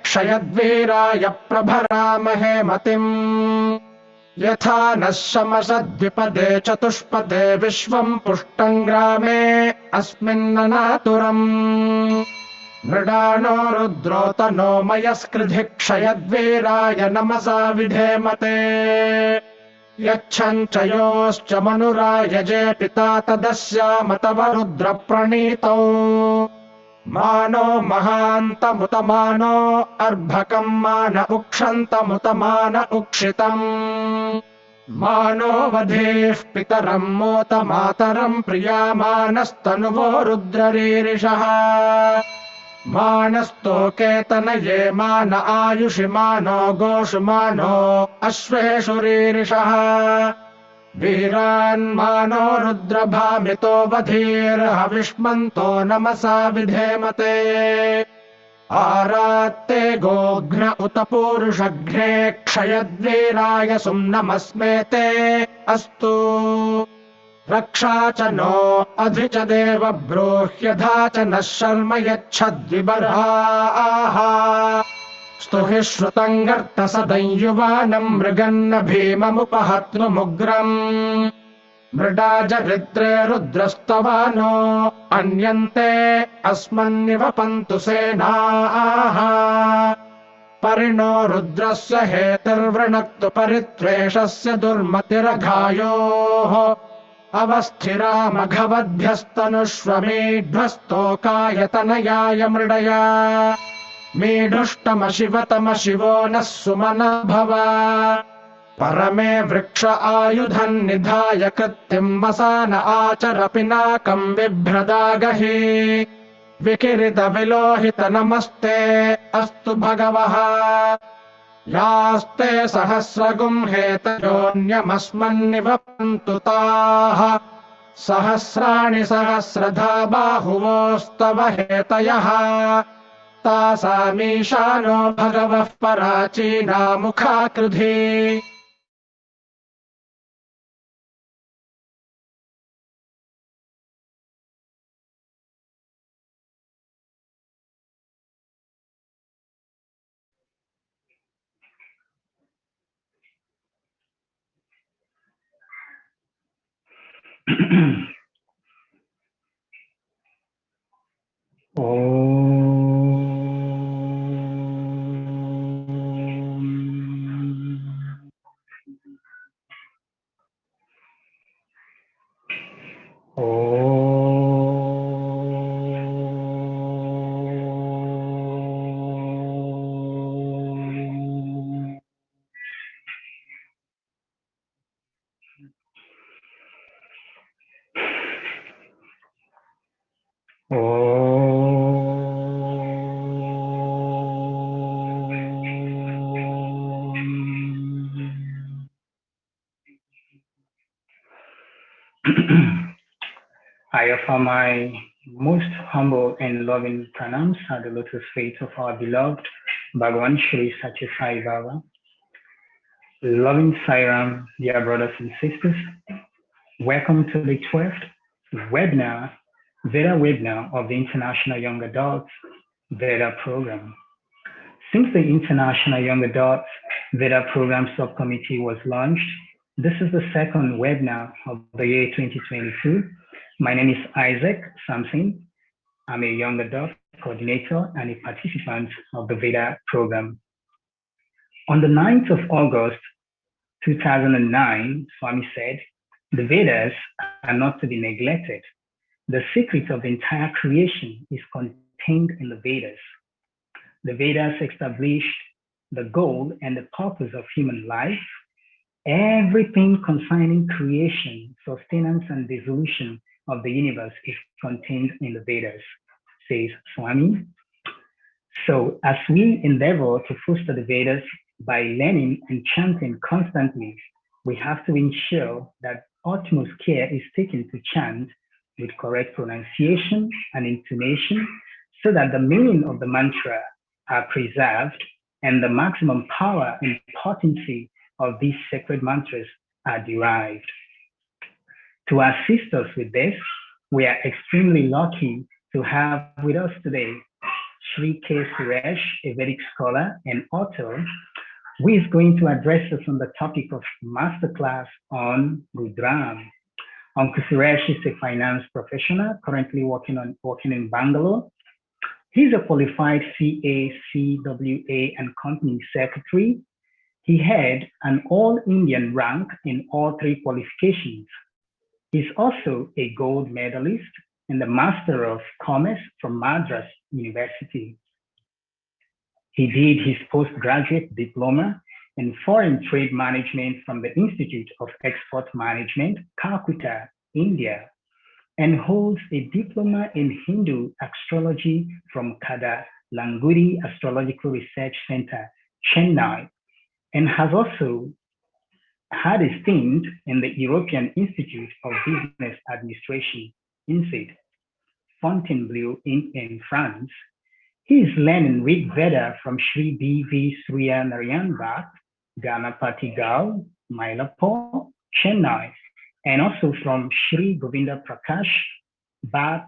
क्षयद्वीराय प्रभरामहे मतिम् यथा नः शमसद्विपदे चतुष्पदे विश्वम् पुष्टम् ग्रामे अस्मिन्ननातुरम् मृडानो रुद्रोतनो मयस्कृधि क्षयद्वीराय नमसा विधेमते यच्छम् च योश्च मनुरायजे पिता तदस्यामतव रुद्रप्रणीतौ मानो महान्तमुतमानो अर्भकम् मान उक्षन्तमुतमान उक्षितम् मानो वधेः पितरम् मोत मातरम् प्रियामानस्तनुवो रुद्ररीरिषः मानस्तोकेतनये मान आयुषि मानो गोषु मानो अश्वेषु रीरिषः वीरान्मानो रुद्रभामितो वधीर्हविष्मन्तो नमसा विधेमते आरात्ते गोघ्न उत पूरुषघ्ने क्षयद्वीराय सुम्नमस्मेते अस्तु रक्षा च नो अधि च देव ब्रूह्यधा च नः शर्म यच्छद्विबर्हाः स्तुहि श्रुतम् गर्तसदम् युवानम् मृगन्न भीममुपहत्नुमुग्रम् मृडाजरिद्रे रुद्रस्तवानो अन्यन्ते अस्मन्निवपन्तु सेनाः परिणो रुद्रस्य हेतिर्वृणक्तु परित्वेषस्य दुर्मतिरघायोः अवस्थिरामघवद्भ्यस्तनुष्वमीढ्वस्तोकायतनयाय मृडया मीढुष्टमशिवतमशिवो नः सुमन भव परमे वृक्ष आयुधम् निधाय कृत्तिम् वसान आचर पिनाकम् बिभ्रदागहि विकिरित विलोहित नमस्ते अस्तु भगवः यास्ते सहस्रगुम् हेतयोऽन्यमस्मन्निवपन्तु ताः सहस्राणि सहस्रधा बाहुवोस्तव हेतयः तासामीशानो भगवः पराचीना मुखाकृधि I offer my most humble and loving pranams at the lotus feet of our beloved Bhagavan Shri Satya Sai Baba. Loving Sairam, dear brothers and sisters, welcome to the 12th webinar, Veda webinar of the International Young Adults Veda program. Since the International Young Adults Veda program subcommittee was launched, this is the second webinar of the year 2022. My name is Isaac Samson. I'm a young adult coordinator and a participant of the Veda program. On the 9th of August, 2009, Swami said, the Vedas are not to be neglected. The secret of the entire creation is contained in the Vedas. The Vedas established the goal and the purpose of human life. Everything concerning creation, sustenance, and dissolution of the universe is contained in the Vedas, says Swami. So as we endeavor to foster the Vedas by learning and chanting constantly, we have to ensure that utmost care is taken to chant with correct pronunciation and intonation so that the meaning of the mantra are preserved and the maximum power and potency of these sacred mantras are derived. To assist us with this, we are extremely lucky to have with us today Sri K.Suresh, a Vedic scholar and author, who is going to address us on the topic of Masterclass on Rudram. Uncle Suresh is a finance professional currently working in Bangalore. He's a qualified CA, CWA, and company secretary. He had an all-Indian rank in all three qualifications. He's also a gold medalist in the Master of Commerce from Madras University. He did his postgraduate diploma in foreign trade management from the Institute of Export Management, Calcutta, India, and holds a diploma in Hindu astrology from Languri Astrological Research Center, Chennai, and has also had a stint in the European Institute of Business Administration, INSEAD, Fontainebleau in France. He is learning Rig Veda from Sri B.V. Surya Narayan Bhatt, Ganapati Gao, Mylapore, Chennai, and also from Sri Govinda Prakash Bhatt,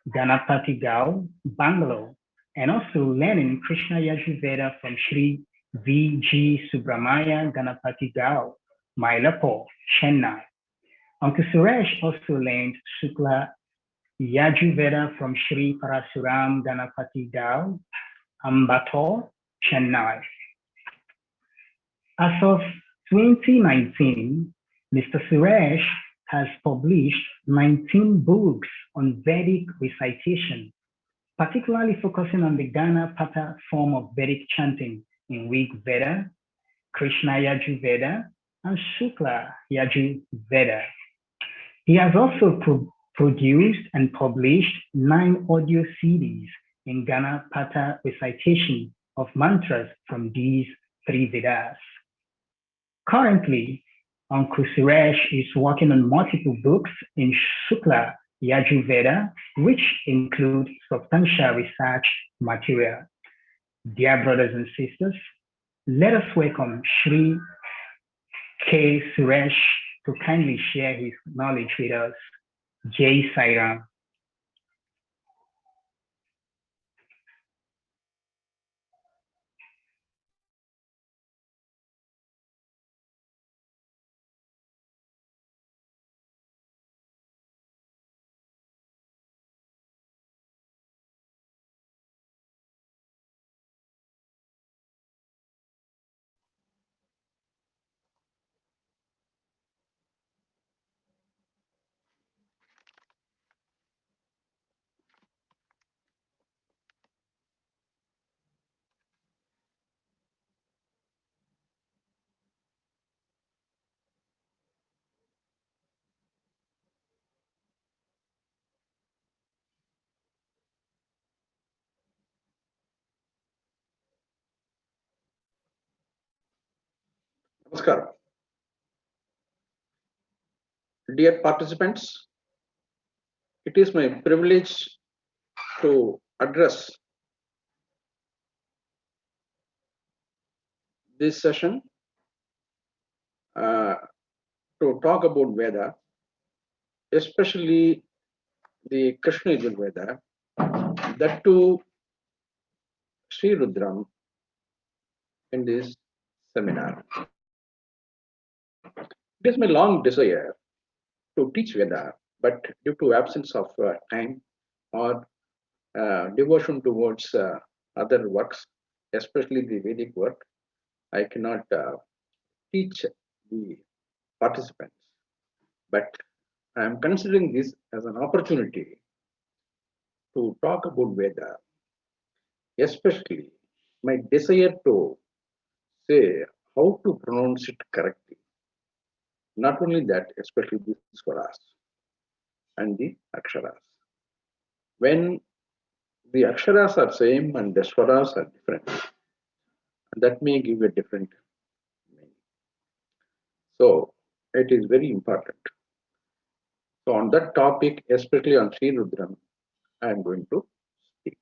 Ganapati Gao, Bangalore, and also learning Krishna Yajurveda from Sri V.G. Subramaya Ganapati Gao, Mylapore, Chennai. Uncle Suresh also learned Shukla Yajurveda from Sri Parasuram Ganapati Gao, Ambattur, Chennai. As of 2019, Mr. Suresh has published 19 books on Vedic recitation, particularly focusing on the Ganapata form of Vedic chanting in Rig Veda, Krishna Yajurveda, and Shukla Yajurveda. He has also produced and published 9 audio CDs in Ganapata recitation of mantras from these 3 Vedas. Currently, Uncle Suresh is working on multiple books in Shukla Yajurveda, which include substantial research material. Dear brothers and sisters, let us welcome Sri K.Suresh to kindly share his knowledge with us. Jai Sai Ram. Namaskar. Dear participants, it is my privilege to address this session to talk about Veda, especially the Krishna Yajurveda, that too Sri Rudram in this seminar. It is my long desire to teach Veda, but due to absence of time or devotion towards other works, especially the Vedic work, I cannot teach the participants. But I am considering this as an opportunity to talk about Veda, especially my desire to say how to pronounce it correctly. Not only that, especially the swaras and the aksharas. When the aksharas are same and the swaras are different, that may give a different meaning. So it is very important. So on that topic, especially on Sri Rudram, I am going to speak.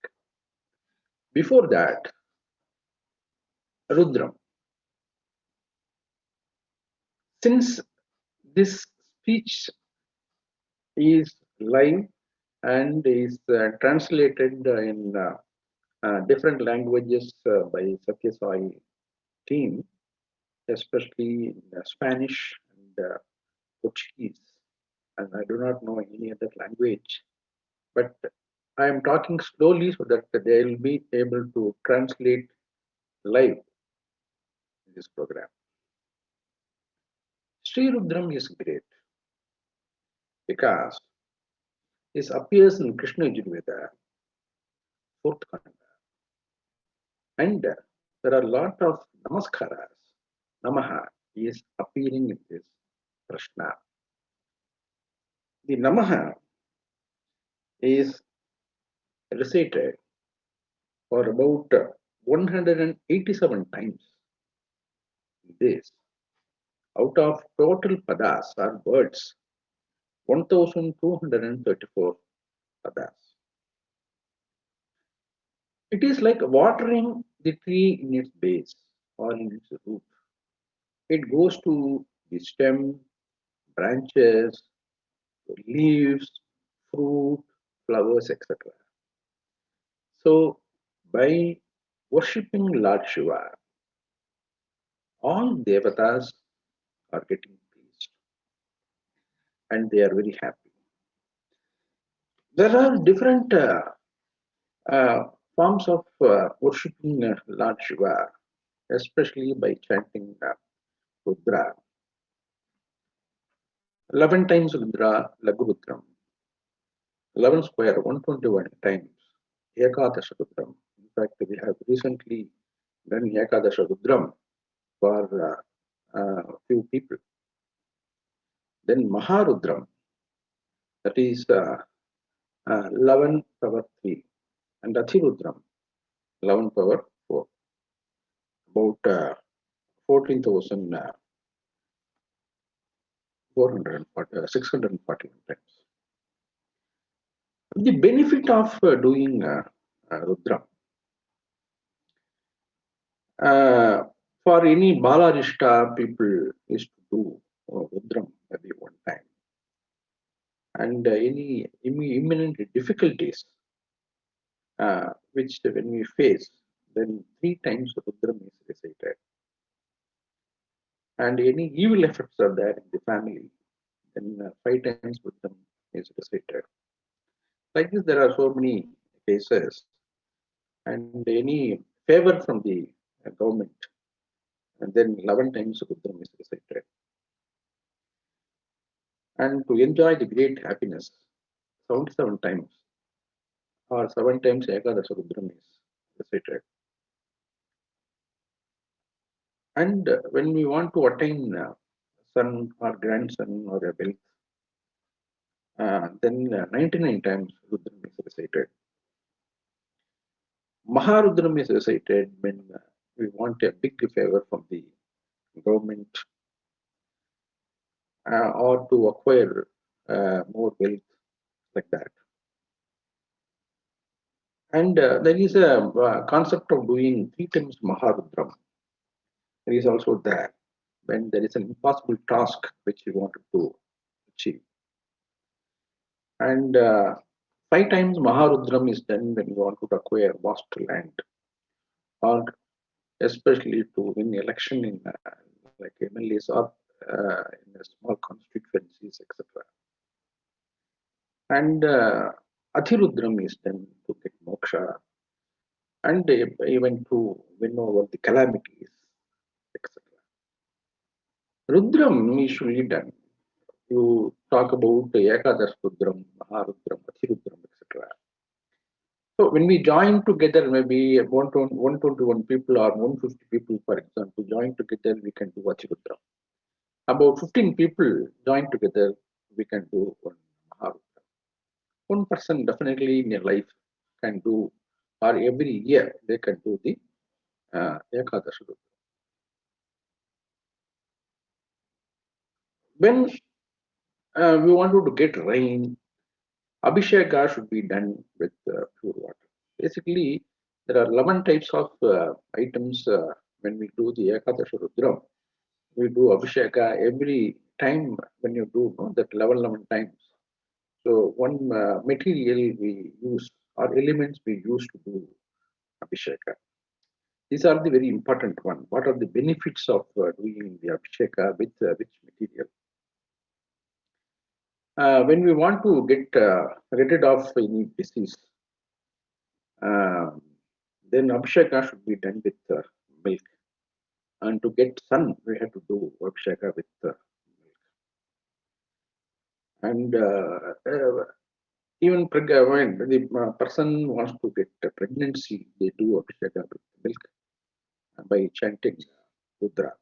Before that, Rudram. Since this speech is live and is translated in different languages by Sathya team, especially in, Spanish and Portuguese. And I do not know any other language, but I am talking slowly so that they will be able to translate live in this program. Sri Rudram is great because this appears in Krishna Yajurveda, fourth Kanda, and there are a lot of namaskaras. Namaha is appearing in this Prashna. The Namaha is recited for about 187 times. This, out of total padas or words, 1234 padas. It is like watering the tree in its base or in its root. It goes to the stem, branches, leaves, fruit, flowers, etc. So, by worshipping Lord Shiva, all devatas are getting pleased and they are very happy. There are different forms of worshipping Lord Shiva, especially by chanting Rudra. 11 times Rudra, Lagu Rudram. 11 square, 121 times Ekadasha Rudram. In fact, we have recently done Ekadasha Rudram for few people. Then Maharudram, that is 11 power 3, and Athirudram, 11 power 4, about 14,440, 641 times. The benefit of doing Rudram. For any Balarishta people is to do Rudram maybe one time. And any imminent difficulties which when we face, then 3 times Rudram is recited. And any evil effects are there in the family, then 5 times Rudram is recited. Like this, there are so many cases, and any favor from the government, and then 11 times Rudram is recited. And to enjoy the great happiness, 77 times or 7 times Ekadasha Rudram is recited. And when we want to attain son or grandson or a wealth, then 99 times Rudram is recited. Maharudram is recited when we want a big favor from the government or to acquire more wealth, like that. And there is a concept of doing 3 times Maharudram. There is also there when there is an impossible task which you wanted to achieve. And 5 times Maharudram is done when you want to acquire vast land, or especially to win election in like MLAs or in a small constituencies, etc. And Athirudram is done to get moksha and even to win over the calamities, etc. Rudram is usually done. You talk about Ekadash Rudram, Maharudram, Athirudram, etc. So when we join together, maybe 121 people or 150 people, for example, join together, we can do Athirudram. About 15 people join together, we can do one Maharudram. One person definitely in their life can do, or every year they can do the Ekadash Rudram. When we wanted to get rain, Abhisheka should be done with pure water. Basically, there are 11 types of items when we do the Ekadasha Rudram. We do Abhisheka every time when you do that 11 times. So one material we use or elements we use to do Abhisheka. These are the very important one. What are the benefits of doing the Abhisheka with which material? When we want to get rid of any disease, uh, then Abhisheka should be done with milk. And to get sun, we have to do Abhisheka with milk. And even when the person wants to get pregnancy, they do Abhisheka with milk by chanting Rudra.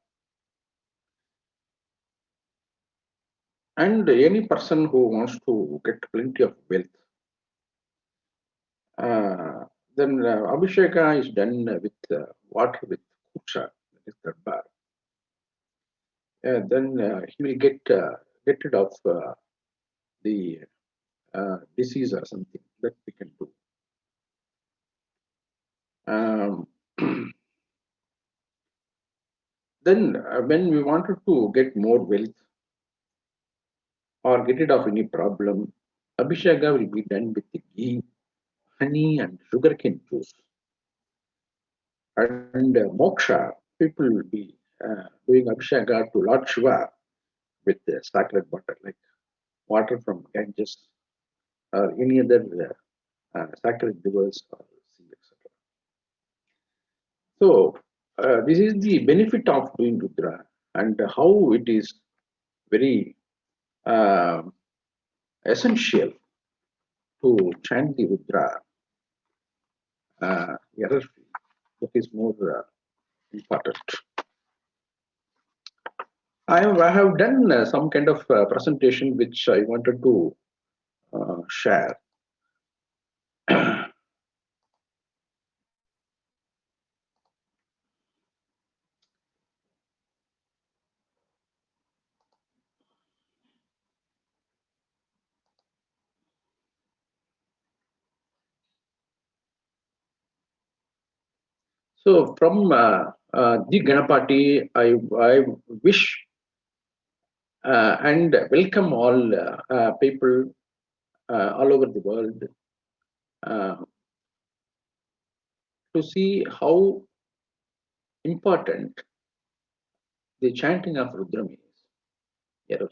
And any person who wants to get plenty of wealth, then Abhisheka is done with water with kucha, that is darbar. Then he will get rid of the disease or something that we can do. Then when we wanted to get more wealth or get rid of any problem, Abhisheka will be done with the ghee, honey and sugarcane juice. And moksha, people will be doing Abhisheka to Lord Shiva with sacred water, like water from Ganges or any other sacred rivers or sea, etc. So this is the benefit of doing Rudra and how it is very essential to chant the Rudra error-free. That is more important. I have done some kind of presentation which I wanted to share. So from the Ganapati, I wish and welcome all people all over the world to see how important the chanting of Rudram is.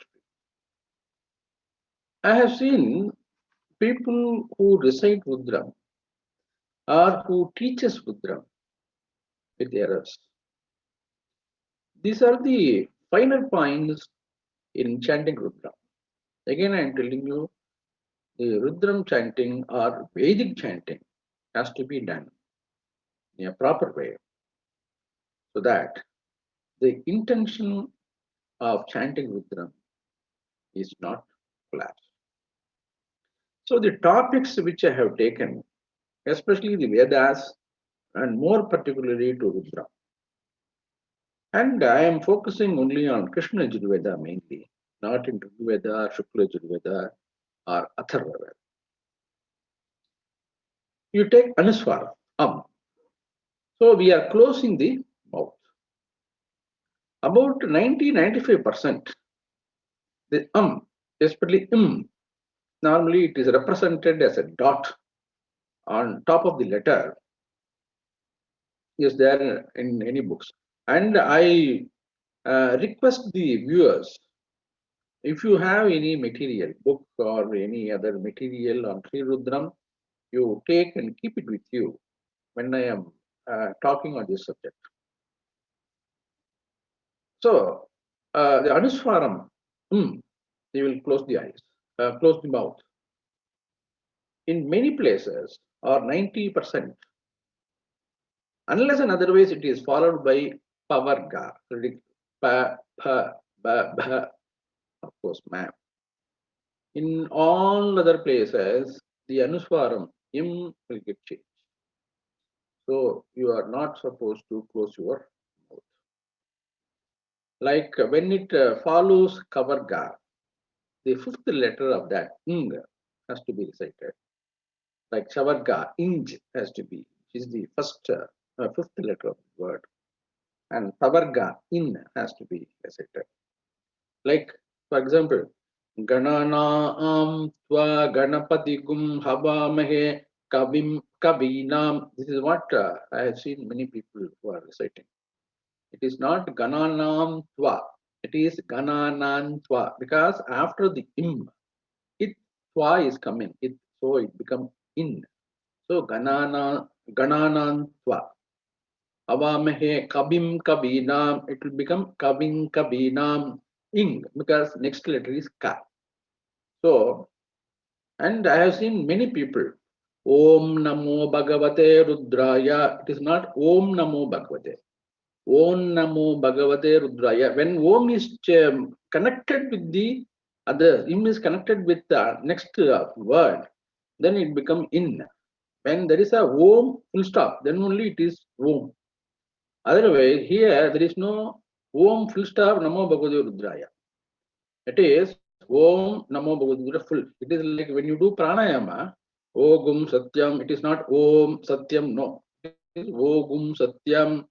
I have seen people who recite Rudram or who teaches Rudram with errors. These are the final points in chanting Rudram. Again, I am telling you, the Rudram chanting or Vedic chanting has to be done in a proper way so that the intention of chanting Rudram is not collapsed. So the topics which I have taken, especially the Vedas and more particularly to Rudram, and I am focusing only on Krishna Yajurveda mainly, not in Rigveda, Shukla Yajurveda or Atharva Veda. You take Anuswara, So we are closing the mouth. About 90-95%, the especially normally it is represented as a dot on top of the letter, is there in any books. And I request the viewers, if you have any material, book or any other material on Sri Rudram, you take and keep it with you when I am talking on this subject. So the Anuswaram, you will close the eyes, close the mouth. In many places, or 90%, unless and otherwise it is followed by pavarga, pa, pa, ba, ba, of course, ma'am. In all other places, the Anuswaram, will get changed. So you are not supposed to close your mouth. Like when it follows kavarga, the fifth letter of that ing has to be recited. Like shavarga, inj has to be, which is the first fifth letter of the word. And tavarga, in has to be recited. Like, for example, Ganana tva ganapati gum havamahe kavim Kavinam. This is what I have seen many people who are reciting. It is not Gananam Tva. It is Gananan Tva because after the im, it Tva is coming. So it becomes in. So Gananan Tva. Avamahe Kabim Kabinam. It will become Kavim Kabinam ing because next letter is Ka. So, and I have seen many people. Om Namo Bhagavate Rudraya. It is not Om Namo Bhagavate. Om Namo Bhagavate Rudraya. When Om is connected with the other, Im is connected with the next word, then it becomes in. When there is a Om full stop, then only it is Om. Otherwise, here there is no Om full stop Namo Bhagavate Rudraya. It is Om Namo Bhagavate full. It is like when you do pranayama, Ogum Satyam, it is not Om Satyam, no. It is Ogum Satyam.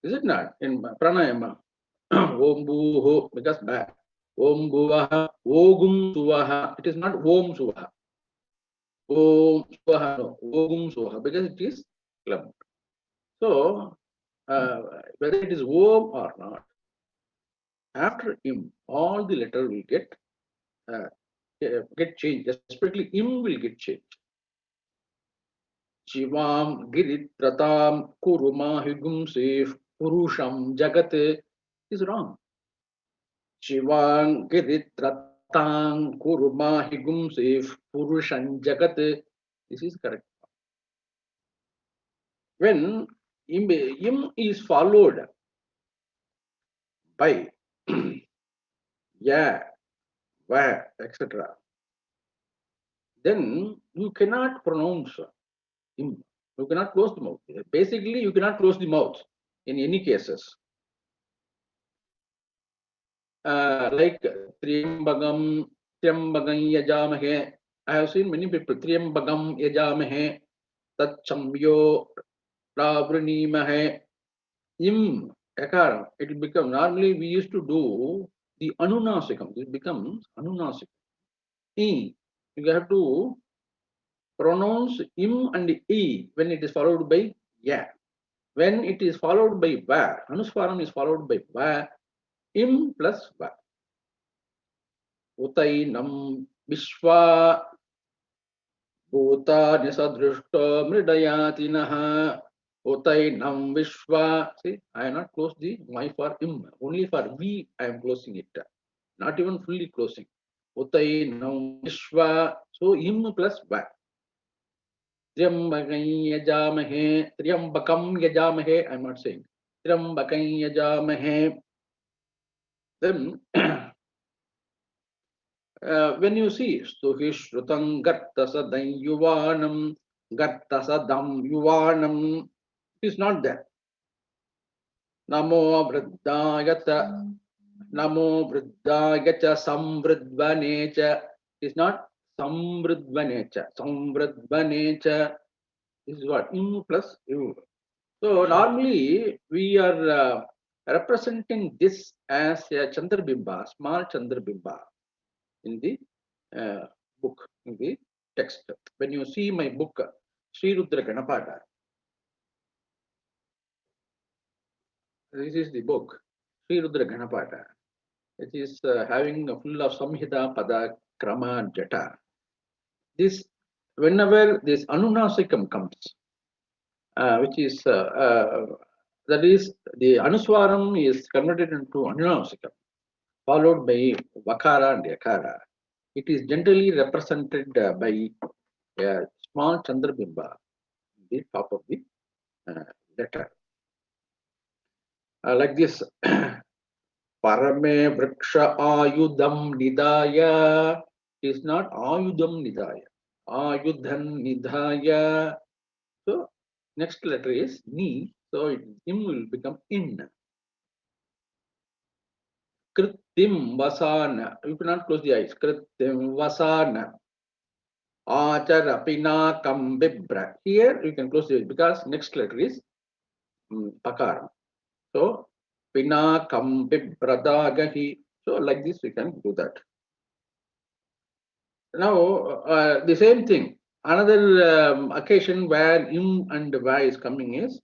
Is it not? In pranayama, Om Bhuho, because bad. Om Bhuvaha, Ogum Suvaha. It is not Om Suvaha. Om Suvaha, no. Ogum Suvaha, because it is clubbed. So, whether it is Om or not, after Im, all the letter will get changed. Especially Im will get changed. Shivam Giritratam Kuruma Higumsif Purusham Jagat is wrong. Shivam Giritratam Kuruma Higumsif Purusham Jagat. This is correct. When Im is followed by Ya, Va, etc., then you cannot pronounce Im. You cannot close the mouth. Basically, you cannot close the mouth in any cases. Like Triambagam Yajamahe. I have seen many people. Triambagam Yajamahe. Tatchamyo Ravrinimahe. Im Akara. It will become, normally we used to do the Anunasikam. It becomes Anunasikam. E. You have to pronounce Im and E when it is followed by Ya. When it is followed by Va, Anuswaram is followed by Va, Im plus Va. Utainam Vishwa Bhuta Nisadrishta Mridayatinaha Utainam Vishwa. See, I have not closed the Y for Im. Only for V I am closing it. Not even fully closing. Utainam Vishwa. So Im plus Va. Triambakam Yajamahe, Triambakam Yajamahe, I'm not saying. Triambakam Yajamahe. Then, when you see Stuhishrutam Gartasadam Yuvanam, Gartasadam Yuvanam, it is not there. Namo Vriddayata, Namo Vriddayata Samvridvanecha. It is not Samvridvanecha. Samvridvanecha. This is what? Im plus U. So normally we are representing this as a Chandrabimba, small Chandrabimba in the book, in the text. When you see my book, Sri Rudra Ganapada, this is the book, Sri Rudra Ganapada. It is having a full of Samhita, Pada, Krama, and Jata. This, whenever this Anunasikam comes, which is that is the Anuswaram is converted into Anunasikam, followed by Vakara and Yakara. It is generally represented by a small Chandrabimba at the top of the letter. Like this, Parame Vriksha Ayudam Nidaya is not Ayudam Nidaya. Ayudhan Nidaya. So, next letter is Ni. So, Im will become In. Kritim Vasana. You cannot close the eyes. Kritim Vasana. Acharapina Kambibra. Here you can close the eyes because next letter is Pakar. So, Pina Kambibradagahi. So, like this we can do that. Now, the same thing. Another occasion where im and va is coming is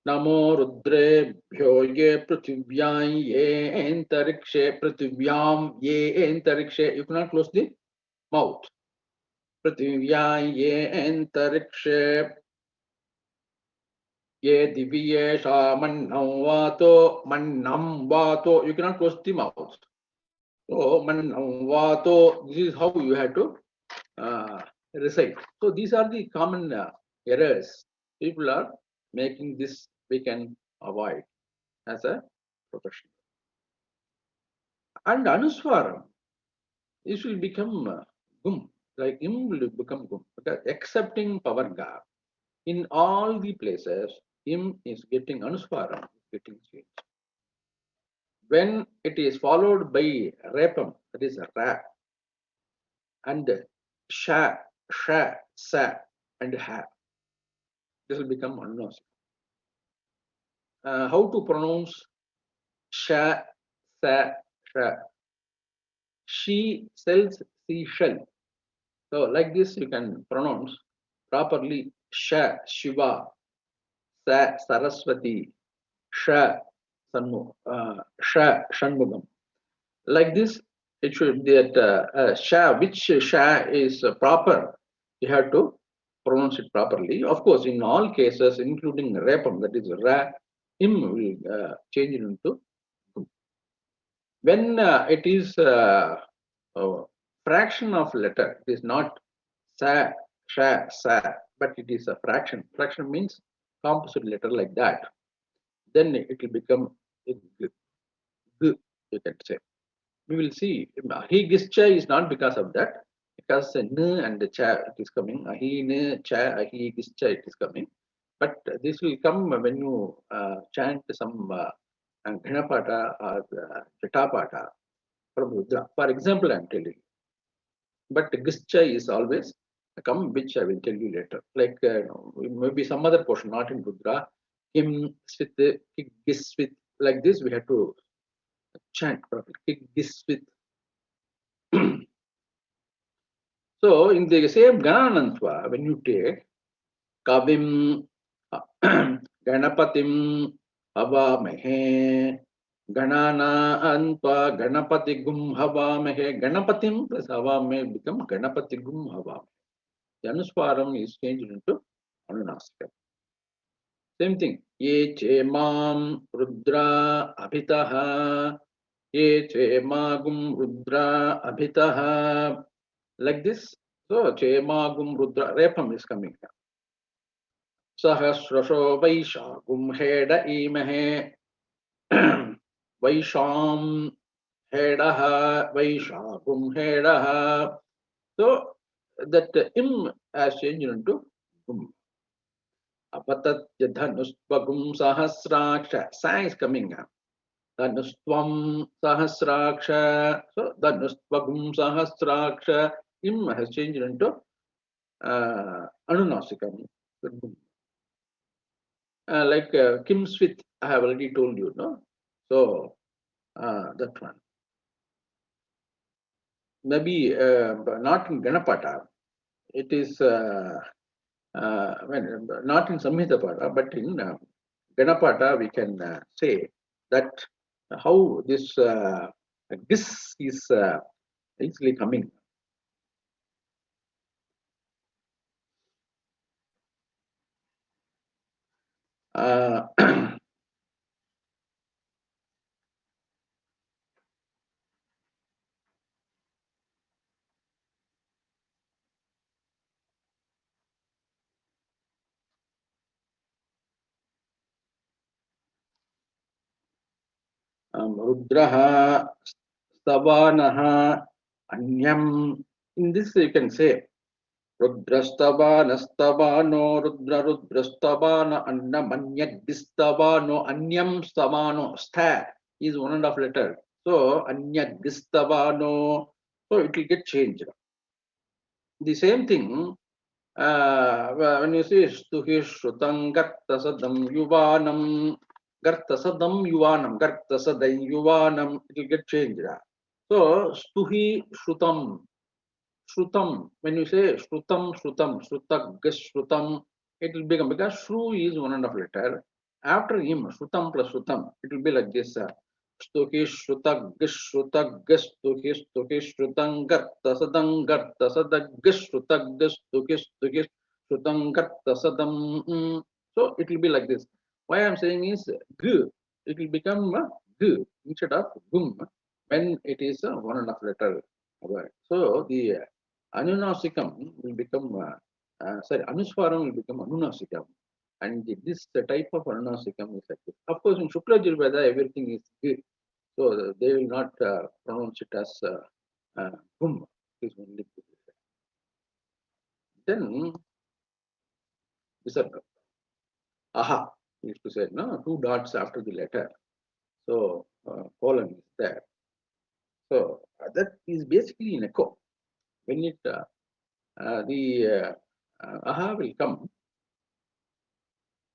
Namo Rudrebhyo ye Prithivyan ye Antarikshe Prithivyan ye Antarikshe. You cannot close the mouth. Prithivyan ye Antarikshe ye Divyesha Mannam Vato. You cannot close the mouth. So Mannam Vato. This is how you have to recite. So these are the common errors people are making. This we can avoid as a professional. And Anuswaram, this will become gum, like im will become gum. Because accepting Pavarga, in all the places, im is getting Anuswaram, getting changed. When it is followed by Rapam, that is Ra, and Sha, Sa, and Ha, this will become Anuswaram. How to pronounce Sha, Sa, Sha? She sells seashell. So like this you can pronounce properly Sha, Shiva, Sa, Saraswati, Sha, Sha, Shanmugam. Like this, it should be that Sha, which Sha is proper, you have to pronounce it properly. Of course, in all cases, including Rapam, that is Ra, Im will change it into Gum. When it is a fraction of letter, it is not Sa, Sha, Sa, but it is a fraction. Fraction means composite letter like that. Then it will become a G, you can say. We will see. He gischa is not because of that, because n and cha it is coming. Ahi n cha ahi gischa it is coming. But this will come when you chant some Ghanapata or Jatapata from Rudra. For example, I am telling you. But gischa is always come, which I will tell you later. Like maybe some other portion, not in Rudra. Kim swit, kik giswit. Like this, we have to chant properly. Kik giswit. So in the same Gananantva, when you take Kavim, Ganapatim, Havamahe, Ganana Antva, Ganapati Gum Havamahe, Ganapatim plus Havame become Ganapati Gum Havamahe. The Anuswaram is changed into Anunasika. Same thing. Ye che mam Rudra Abhitaha, Ye che magum Rudra Abhitaha. Like this. So che magum Rudra Repam is coming. Sahasrasho Vaishagum Heda Imahe Vaisham Hedaha Vaishagum Hedaha. So that im has changed into gum. Apatat Dhanustvagum Sahasraksha. Sa is coming up. Dhanustvam Sahasraksha. So Dhanustvagum Sahasraksha. Im has changed into Anunasikam. Like Kim Swith, I have already told you, no? So that one. Maybe not in Ganapata. It is not in Samhitapada, but in Ganapata we can say that how this is easily coming. Rudraha, Stavanaha, Anyam. In this you can say Rudrastavano, Rudra Rudrastavana, Annamanyagdistavano, Anyam Stavano. Sta is 1.5 letter. So Anyagdistavano. So it will get changed. The same thing when you say Stuhi Shrutam Gartasadam Yuvanam. Gartasadam Yuvanam, Gartasadam Yuvanam, it will get changed. So, Stuhi Shrutam, Shrutam. When you say Shrutam, Shrutam, Shrutag, Shrutam, it will become, because Shru is one and a half letter. After him, Shrutam plus Shrutam, it will be like this. Stuki Shrutag, Shrutag, Stuki, Stuki, Shrutangat, Tasadangat, Tasadag, Shrutag, Stuki, Stuki, Shrutangat, Tasadam. So it will be like this. Why I am saying is G, it will become G instead of Gum when it is a one and a half letter word. So the Anunasikam will become, Anuswaram will become Anunasikam. And this type of Anunasikam is like this. Of course, in Shukla Yajurveda, everything is G. So they will not pronounce it as Hum. It is only G. Then, Visarga. Aha, we used to say, no, two dots after the letter. So, colon is there. So, that is basically an echo. When it, the aha will come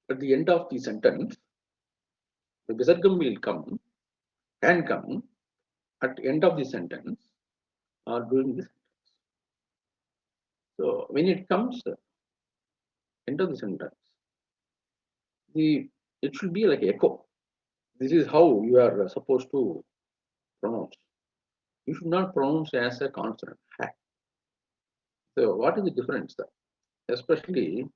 at the end of the sentence, the Visargam will come, can come at the end of the sentence or during the sentence. So, when it comes end of the sentence, it should be like echo. This is how you are supposed to pronounce. You should not pronounce as a consonant. Ha. So what is the difference there? Especially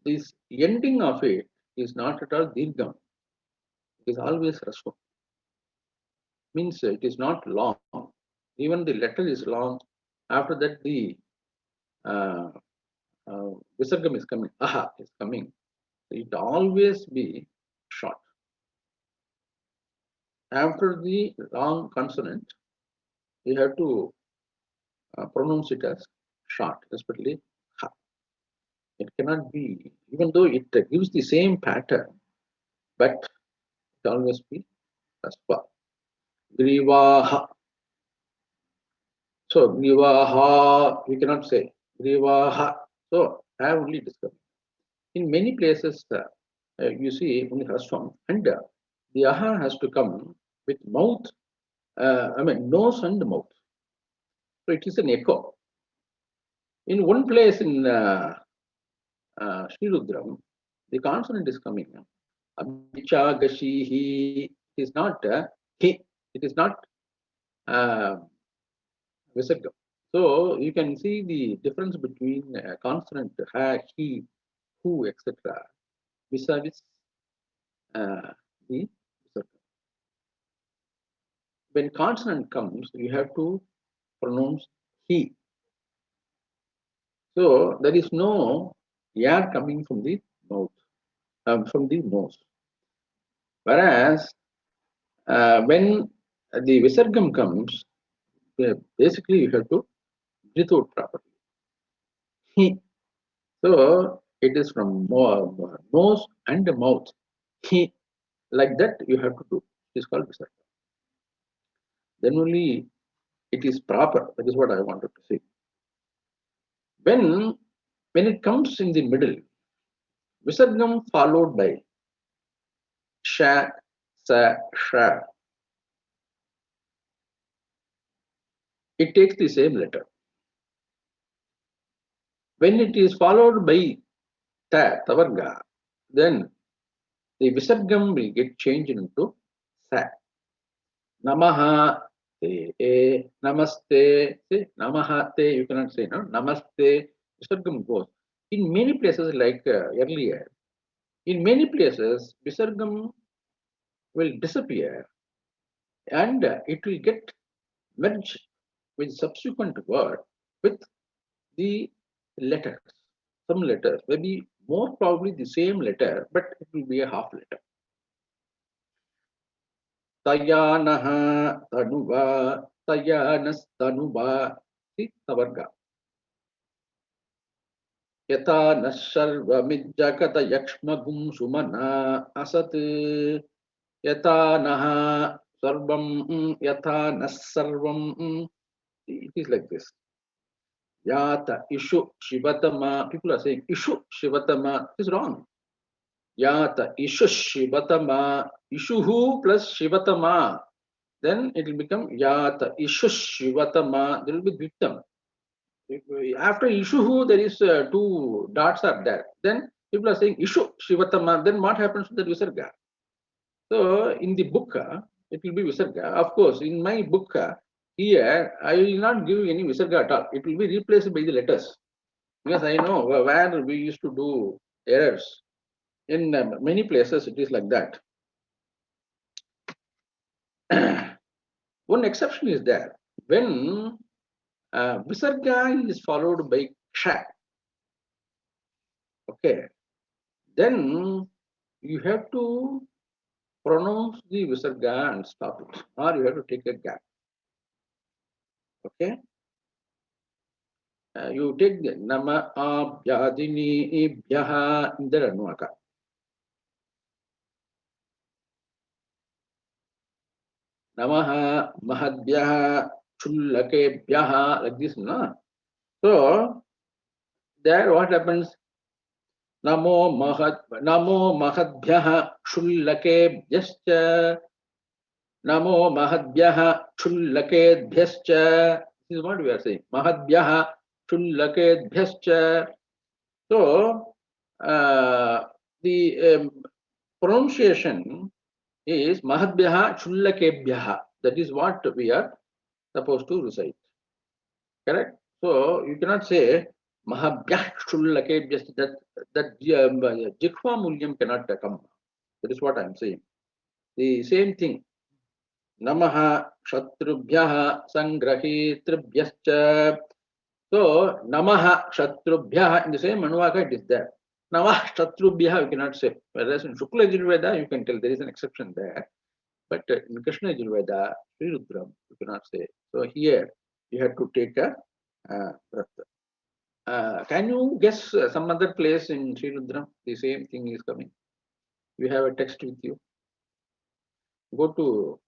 this ending of it is not at all dirgham. It is always rasvam. Means it is not long. Even the letter is long. After that, the visargam is coming. Aha is coming. It always be short. After the long consonant, you have to pronounce it as short, especially ha. It cannot be, even though it gives the same pattern, but it always be rasva. Grivaha. So grivaha, we cannot say grivaha. So I have only discovered. In many places, you see only rasvam, and the aha has to come with mouth, nose and mouth. So it is an echo. In one place in Sri Rudram, the consonant is coming. Abhicha gashihi is not he. It is not visargam. So you can see the difference between consonant ha, he, who, etc. vis-a-vis the visargam. When consonant comes, you have to pronounce he. So there is no air coming from the mouth, from the nose. Whereas when the visargam comes, basically you have to breathe out properly. He. So it is from nose and the mouth. He. Like that you have to do. It is called visargam. Then only it is proper. That is what I wanted to say. When it comes in the middle, visargam followed by sha, sa, sha, it takes the same letter. When it is followed by ta, tavarga, then the visargam will get changed into sa. Namaha, te, namaste, say namaha, te, you cannot say no, namaste, visargam goes. In many places, like earlier, in many places, visargam will disappear and it will get merged with subsequent word with the letters. Some letters, maybe more probably the same letter, but it will be a half letter. Tayanaha tanuva, tayanas tanuva, see tavarga. Yata nasarva mijjakata yakshmagum sumana asat. Yata naha sarvam, yata nasarvam. It is like this. Yata ishu shivatama. People are saying ishu shivatama. It is wrong. Yata ishu shivatama. Ishuhu plus Shivatama. Then it will become Yata. Ishush Shivatama. There will be Dvitam. After Ishuhu, there is two dots are there. Then people are saying Ishu Shivatama. Then what happens to the Visarga? So in the book, it will be Visarga. Of course, in my book, here I will not give any Visarga at all. It will be replaced by the letters. Because I know where we used to do errors. In many places, it is like that. One exception is there. When Visarga is followed by Ksha, okay, then you have to pronounce the Visarga and stop it, or you have to take a gap. Okay, you take the Nama Abhyadini Ibhyaha Indaranwaka. Namaha Mahadbhyaha Chullakebhyaha, like this, no? So, there what happens? Namo Mahadbhyaha Chullakebhyascha. Namo Mahadbhyaha Chullakebhyascha. This is what we are saying. Mahadbhyaha Chullakebhyascha. So, the pronunciation is Mahadbhyaha Chullakebhyaha. That is what we are supposed to recite. Correct? So you cannot say Mahabhyah Chullakebhyascha. That Jikhva Mulyam cannot come. That is what I am saying. The same thing. Namaha Shatrubhyaha Sangrahitribhyascha. So Namaha Shatrubhyaha, in the same Manuvaka it is there. Namah Shatrubhyaha you cannot say. Whereas in Shukla Yajurveda you can tell there is an exception there. But in Krishna Yajurveda, Sri Rudram, you cannot say. So here you have to take a breath. Can you guess some other place in Sri Rudram? The same thing is coming. You have a text with you. Go to,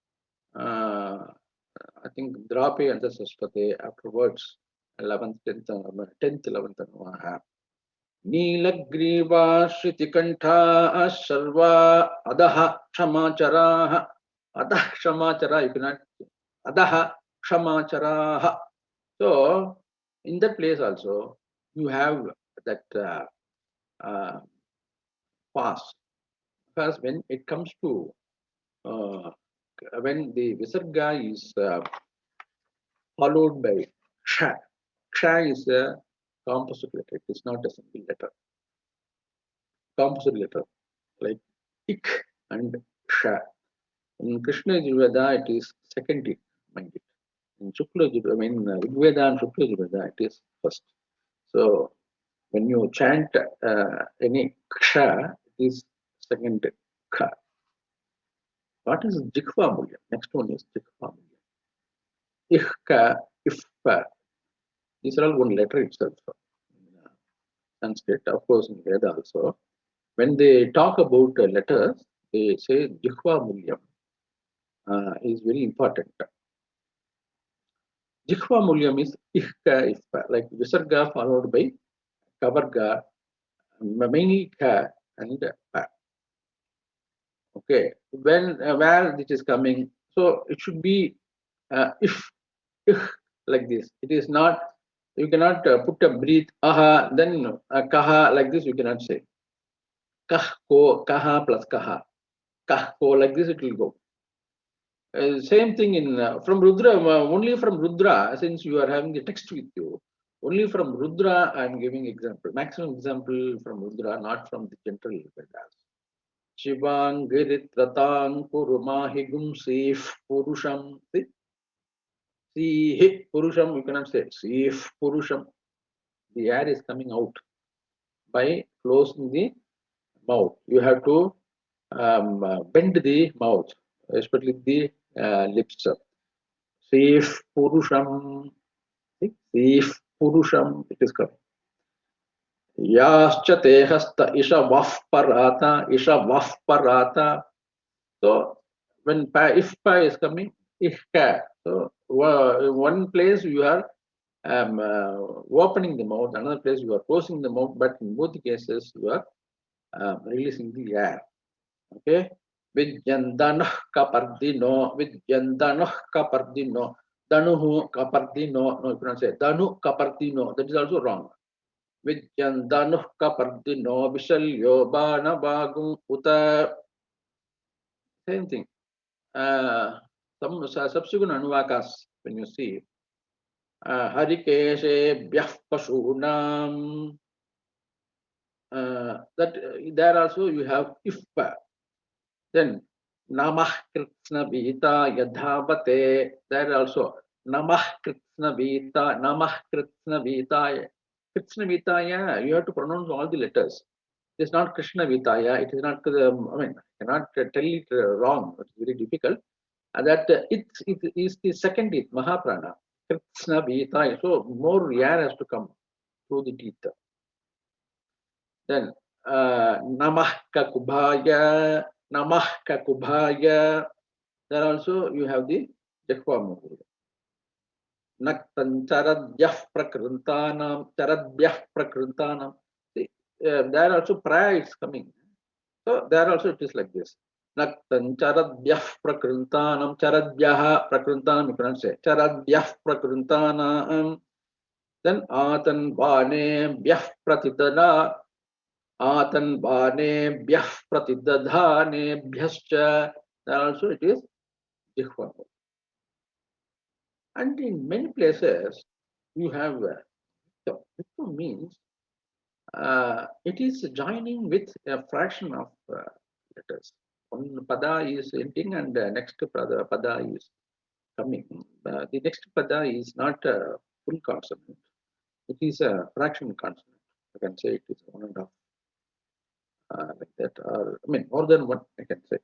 I think, Drape and the Saspate afterwards, 11th, 10th, 11th, and Neelagriva Shritikantha Sarva Adaha Shamacharaha. Adah Shamachara, you cannot. Adaha Shamacharaha. So, in that place also, you have that pass. Because when it comes to, when the Visarga is followed by Ksha, Ksha is a composite letter, it is not a single letter. Composite letter, like Ik and Ksha. In Krishna Yajurveda, it is second Ik, mind it. In Shukla Yajurveda, I mean, Rigveda and Shukla Yajurveda, it is first. So, when you chant any Ksha, it is second Kha. What is Jikhva Mulya? Next one is Jikhva Mulya. Ihka, Ifpa. These are all one letter itself. Sanskrit, of course, in Veda also. When they talk about letters, they say Jikhva Mulyam is very important. Jikhva Mulyam is Ihka, Ifpa, like Visarga followed by Kavarga, mainly Ka and Pa. Okay, when where it is coming, so it should be if like this. It is not. You cannot put a breathe aha then kaha like this. You cannot say kah ko kaha plus kaha kah ko like this. It will go. Same thing in from Rudra. Only from Rudra, since you are having the text with you. Only from Rudra, I am giving example. Maximum example from Rudra, not from the general Vedas. Shivangiritratan Kurumahigum Sif Purusham. See, Purusham, you cannot say Sif Purusham. The air is coming out by closing the mouth. You have to bend the mouth, especially the lips. Sif Purusham. Sif Purusham, it is coming. Yascha tehasta isha vaf parata. So when if pa is coming, ihka. So one place you are opening the mouth, another place you are closing the mouth, but in both cases you are releasing the air. Okay. Vidyandano kapardino, Vidyandano kapardino, Danuhu kapardino. No, you pronounce it. Danu kapardino. That is also wrong. Vidyandano kapardino, Vishalyo bana bagum uta. Same thing. Some subsequent anuvakas, when you see, Harikeshe Bhyah Pashunam, that there also you have if. Then Namah Krishna Vita Yadhavate, there also Namah Krishna Vita, Namah Krishna Vitaya. Krishna Vitaya, you have to pronounce all the letters. It is not Krishna Vitaya, it is not, I mean, I cannot tell it wrong, it's very difficult. That it is the second it, Mahaprana, Krishna Vitaya. So more air has to come through the teeth. Then Namah Kakubhaya, Namah Kakubhaya. There also you have the Jahva Mukura. Naktan Charadyah Prakrantanam, Charadyah Prakrantanam. See, there also prayer is coming. So there also it is like this. Naktan Charadyah Prakrantanam, Charadyaha Prakrantanam, you pronounce it. Charadyah Prakrantanam. Then Atan Bane Byah Pratidana. Atan Bane Byah Pratidadhane Bhyascha. There also it is Jihva. And in many places, you have Vikram means it is joining with a fraction of letters. One pada is ending and next pada is coming. The next pada is not a full consonant. It is a fraction consonant. I can say it is one and a half like that, or I mean more than one. I can say.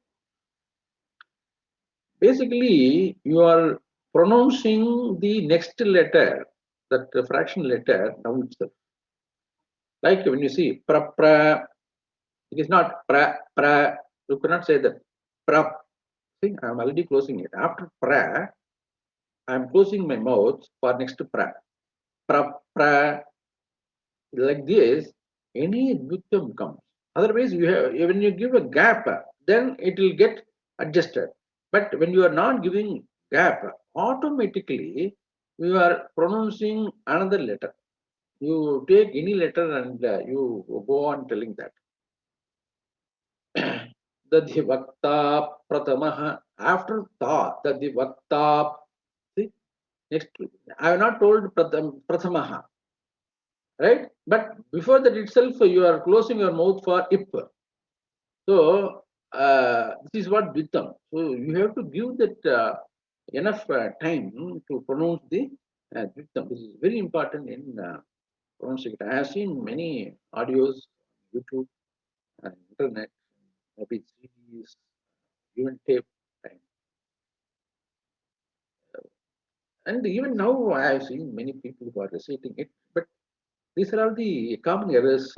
Basically, you are pronouncing the next letter, that fraction letter now itself. Like when you see pra pra, it is not pra pra. You cannot say that pra. See, I am already closing it. After pra, I am closing my mouth for next pra. Pra pra. Like this, any dvittam comes. Otherwise, you have when you give a gap, then it will get adjusted. But when you are not giving gap, automatically you are pronouncing another letter. You take any letter and you go on telling that. Dadhivakta pratamaha. After ta, dadhivakta. See, next, I have not told pratamaha, right? But before that itself, you are closing your mouth for ip. So this is what Dvitam. So you have to give that enough time to pronounce the Dvitam. This is very important in pronouncing it. I have seen many audios, YouTube, and internet, maybe CDs, even tape time. And even now, I have seen many people who are reciting it. But these are all the common errors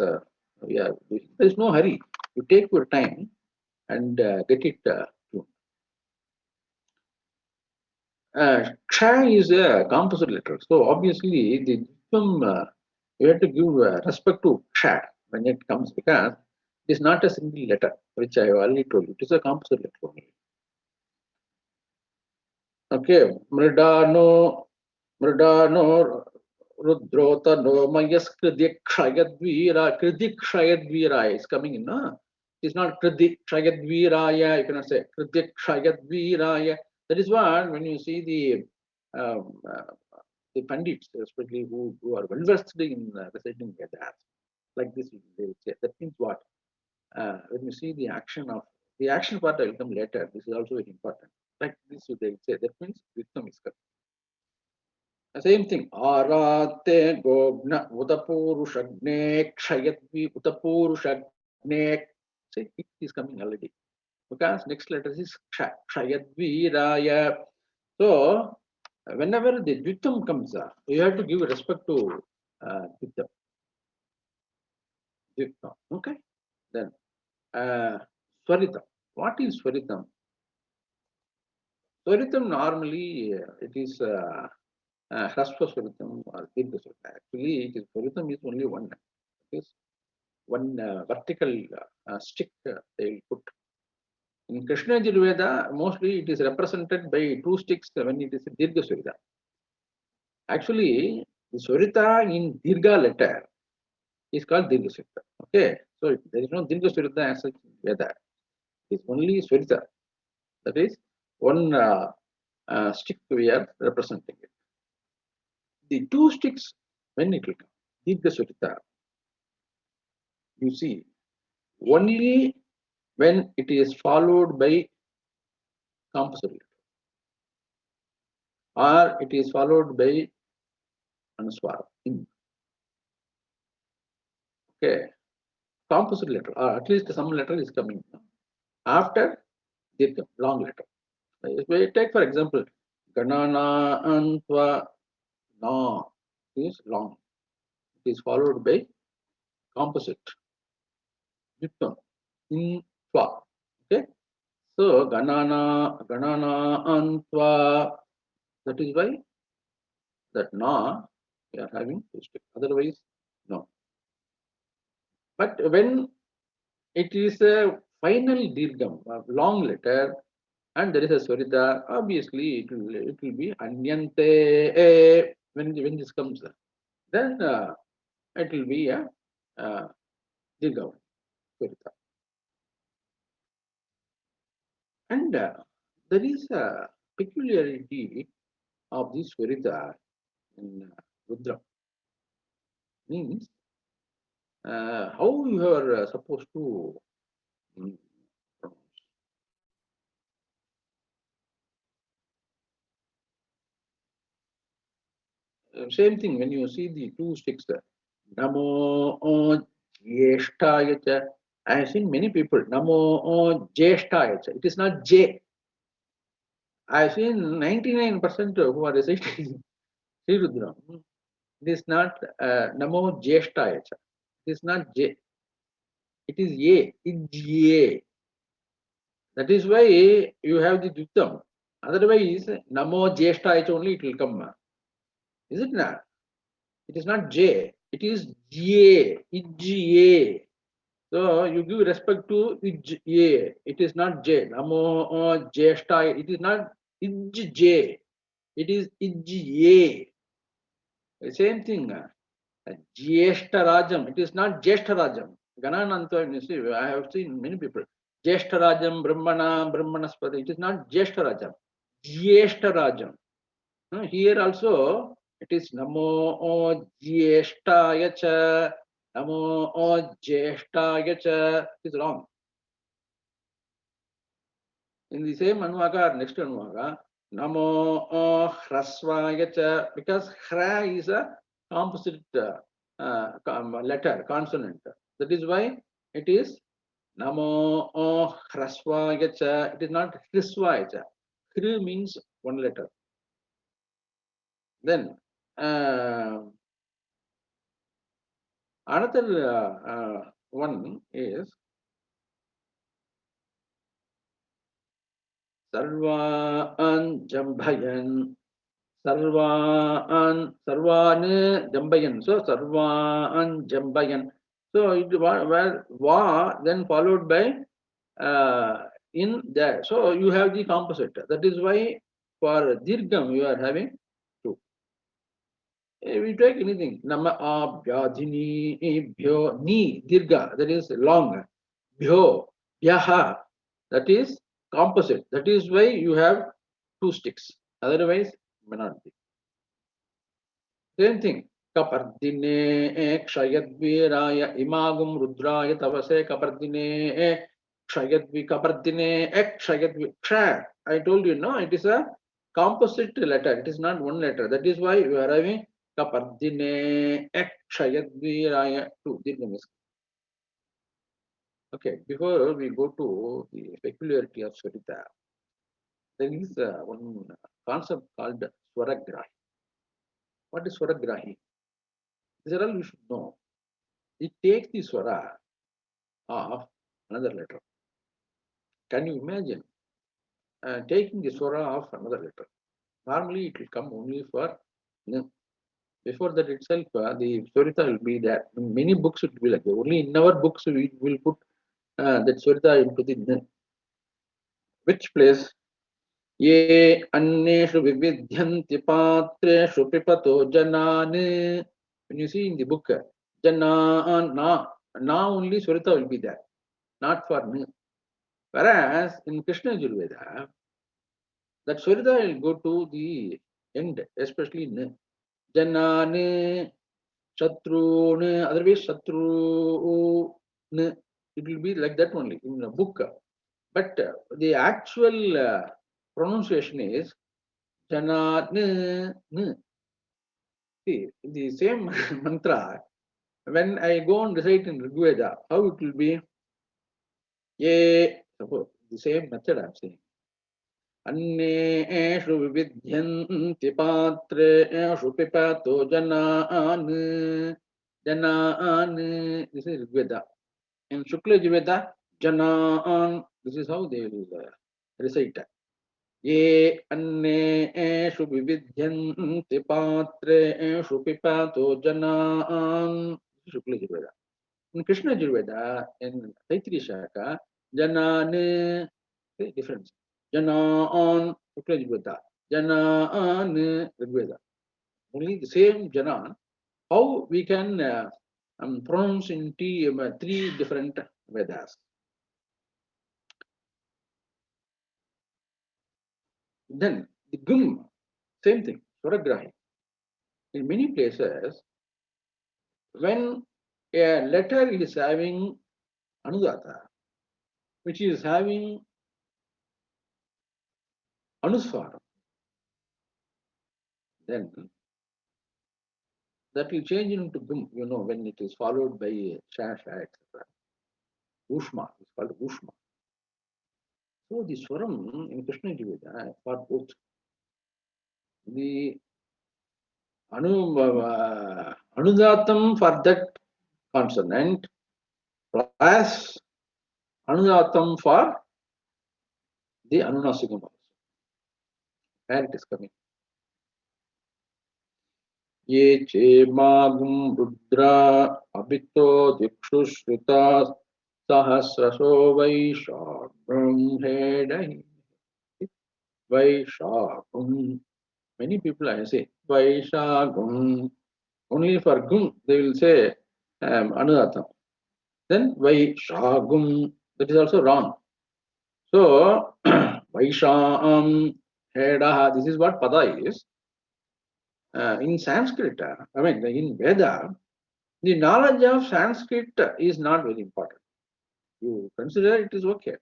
we are doing. There is no hurry. You take your time and get it tuned. Ksha is a composite letter. So obviously, the you have to give respect to Ksha when it comes because it is not a single letter, which I already told you. It is a composite letter only. Okay, Mridano Rudrota no Mayas Kridikshayadvira is coming in. It's not Kridikshayadviraya, you cannot say Kridikshayadviraya. That is what when you see the pandits, especially who are well versed in reciting Vedas, like this, they will say. That means what? When you see the action part will come later. This is also very important. Like this, they will say. That means Vikram is correct. Same thing. Arate gogna utapurushagnek kshayadvi utapurushagnek. See, it is coming already. Because next letter is kshayadviraya. So, whenever the dvitam comes, you have to give respect to dvitam. Okay. Then, swaritam. What is swaritam? Swaritam normally it is Hrasva Swaritam or Dirgha Swaritam. Actually, it is Swaritam is only one. It is one vertical stick they will put. In Krishna Yajurveda, mostly it is represented by two sticks when it is Dirgha Swarita. Actually, the Swarita in Dirgha letter is called Dirgha Swarita. Okay, so there is no Dirgha Swarita as such in Veda. It is only Swarita. That is one stick we are representing it. The two sticks, when it will come, Dirgha Swarita, you see, only when it is followed by composite letter or it is followed by anuswara. Okay, composite letter or at least some letter is coming after dirgham, long letter. If we take for example, ganana antva na is long. It is followed by composite dirgham in twa. Okay, so ganana antva. That is why that na we are having two steps. Otherwise, no. But when it is a final dirgham, a long letter, and there is a swarita, obviously it will be anyante. When this comes, then it will be a dirgham swarita. And there is a peculiarity of this swarita in Rudram. Means how you are supposed to pronounce. Same thing when you see the two sticks. Namo Jeshtaya cha. I have seen many people. Namo Jeshtaya cha. It is not J. I have seen 99% who are reciting Sri Rudram. It is not Namo Jeshtaya cha. It is not J. It is A. It's A. That is why you have the Duttam. Otherwise, Namo Jeshtaya cha only it will come. Is it not? It is not J. It is J. Ij. So you give respect to Ij. It is not J. Namo Jeshtai. It is not Ij J. It is Ij. Same thing. Jeshtarajam. It is not Jeshtarajam. Ganananta, you see, I have seen many people. Jeshtarajam, Brahmanaspati. It is not Jeshtarajam. Jeshtarajam. Here also it is Namo Jeshtaya cha. Namo Jeshtaya cha. It is wrong. In the same Anuvaka, next Anuvaka, Namo Hrasvaya cha. Because Hra is a composite letter, consonant. That is why it is Namo Hrasvaya cha. It is not Hrisvaya cha. Hri means one letter. Then another one is Sarvaan Jambhayan. Sarvaan Jambayan. So Sarvaan Jambayan. So it where Va then followed by in there. So you have the composite. That is why for Dirgham you are having two. We take anything. Nama abhyadhini bhyo ni dirgha. That is long. Bhyo bhyaha. That is composite. That is why you have two sticks. Otherwise, may not be. Same thing. Kapardine kshayadviraya imagum rudraya tavase kapardine kshayadvi kapardine kshayadvi ksha. I told you, no, it is a composite letter. It is not one letter. That is why you are having kapardine kshayadviraya two. Okay, before we go to the peculiarity of Swarita, there is one concept called Swaragrahi. What is Swaragrahi? These are all you should know. It takes the Swara of another letter. Can you imagine taking the Swara of another letter? Normally it will come only for N. Before that itself, the Swarita will be there. In many books it will be like that. Only in our books we will put that Swarita into the N. which place? Ye anneshu vividhyanti patreshu pipato janane. When you see in the book, janan, na only Swarita will be there, not for ne. Whereas in Krishna Yajurveda, that Swarita will go to the end, especially ne. Janane, Shatrune, otherwise Shatru, ne. It will be like that only in the book. But the actual pronunciation is Janane. See, the same mantra, when I go and recite in Rigveda, how it will be? Ye, suppose, the same method I am saying. Anneshu vividhyanti patreshu pipato janan. Janan, this is Rigveda. In Shukla Yajurveda, Janan, this is how they will recite. Ye anneshu vividhyanti patreshu pipato janan. Shukla Yajurveda. In Krishna Yajurveda, in Taitri Shaka, Janane, difference. Janan, Shukla Yajurveda. Janan, Rigveda. Only the same Janan. How we can pronounce in three different Vedas. Then the Gum, same thing, Swaragrahi. In many places, when a letter is having Anudata, which is having Anuswara, then that will change into Gum, when it is followed by Sha, etc. Ushma, it's called Ushma. So the Swaram in Krishna Yajurveda for both the Anudatam for that consonant plus Anudatam for the Anunasigam also. Where it is coming. Ye che magum rudra abhito dikshu shrita sahasraso vaishagum hedai. Vaishagum. Many people I say Vaishagum. Only for gum they will say Anudatam. Then Vaishagum. That is also wrong. So Vaisham Hedaha. This is what Pada is. In Sanskrit, in Veda, the knowledge of Sanskrit is not very important. You consider it is okay.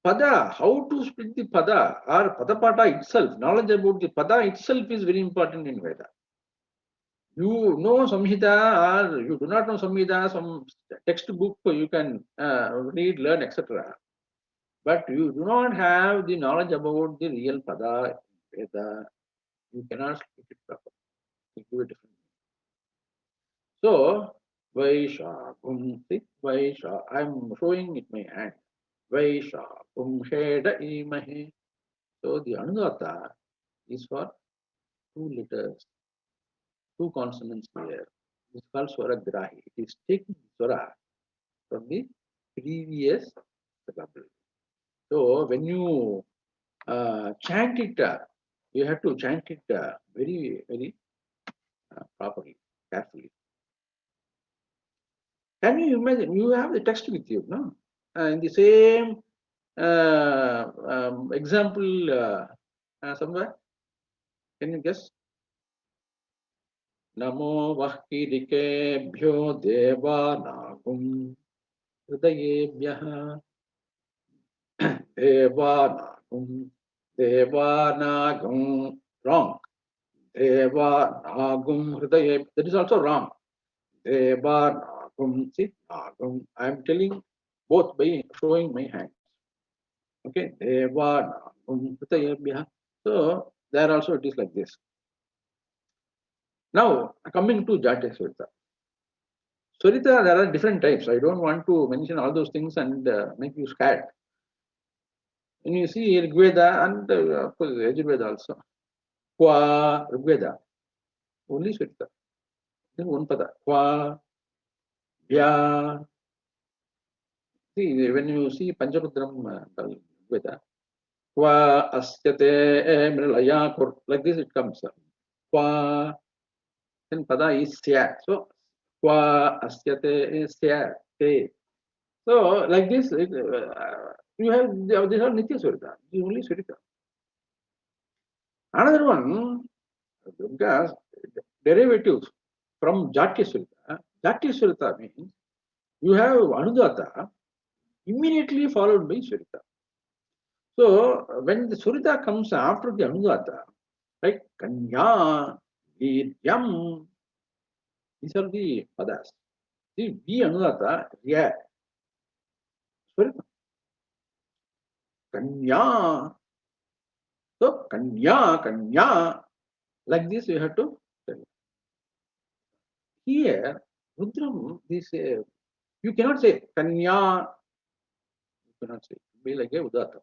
Pada, how to speak the Pada or Padapata itself, knowledge about the Pada itself is very important in Veda. You know Samhita or you do not know Samhita, some textbook you can read, learn, etc. But you do not have the knowledge about the real Pada in Veda, you cannot speak it properly. It will be different. So, Vaishagum, Vaisha, I am showing it my hand. Vaishagum Heda Imahe. So, the Anugata is for two letters, two consonants here. It is called Swaragrahi. It is taking Swara from the previous syllable. So, when you chant it, you have to chant it very, very properly, carefully. Can you imagine? You have the text with you, no? In the same example somewhere, can you guess? Namo Vahkirikebhyo Devanagum Hridayebhyaha Devanagum wrong. Devanagum Hridayebhyaha. That is also wrong. Devanagum, see, Nagum. I am telling both by showing my hands. Okay, Devanagum Hridayebhyaha. So there also it is like this. Now coming to Jatya Swarita. Swarita, there are different types. I don't want to mention all those things and make you scared. When you see Rigveda and of course Yajurveda also. Kwa Rigveda, only Swarita. Then one pada. Kwa, Vya. See, when you see Pancharudram Veda, Kwa asyate mrilaya kur, like this it comes. Kwa, then pada is sya. So, Kwa asyate is sya, te. So, like this, you have, these are Nitya Surita, the only Surita. Another one, because derivatives from Jatya Surita. Jatya Surita means you have Anudata immediately followed by Surita. So when the Surita comes after the Anudata, like Kanya, Viryam, these are the padas. See, V Anudata, yeah, Surita. Kanya, so Kanya, Kanya, like this you have to tell. Here, Rudram, this you cannot say Kanya, you cannot say, be like a Udata.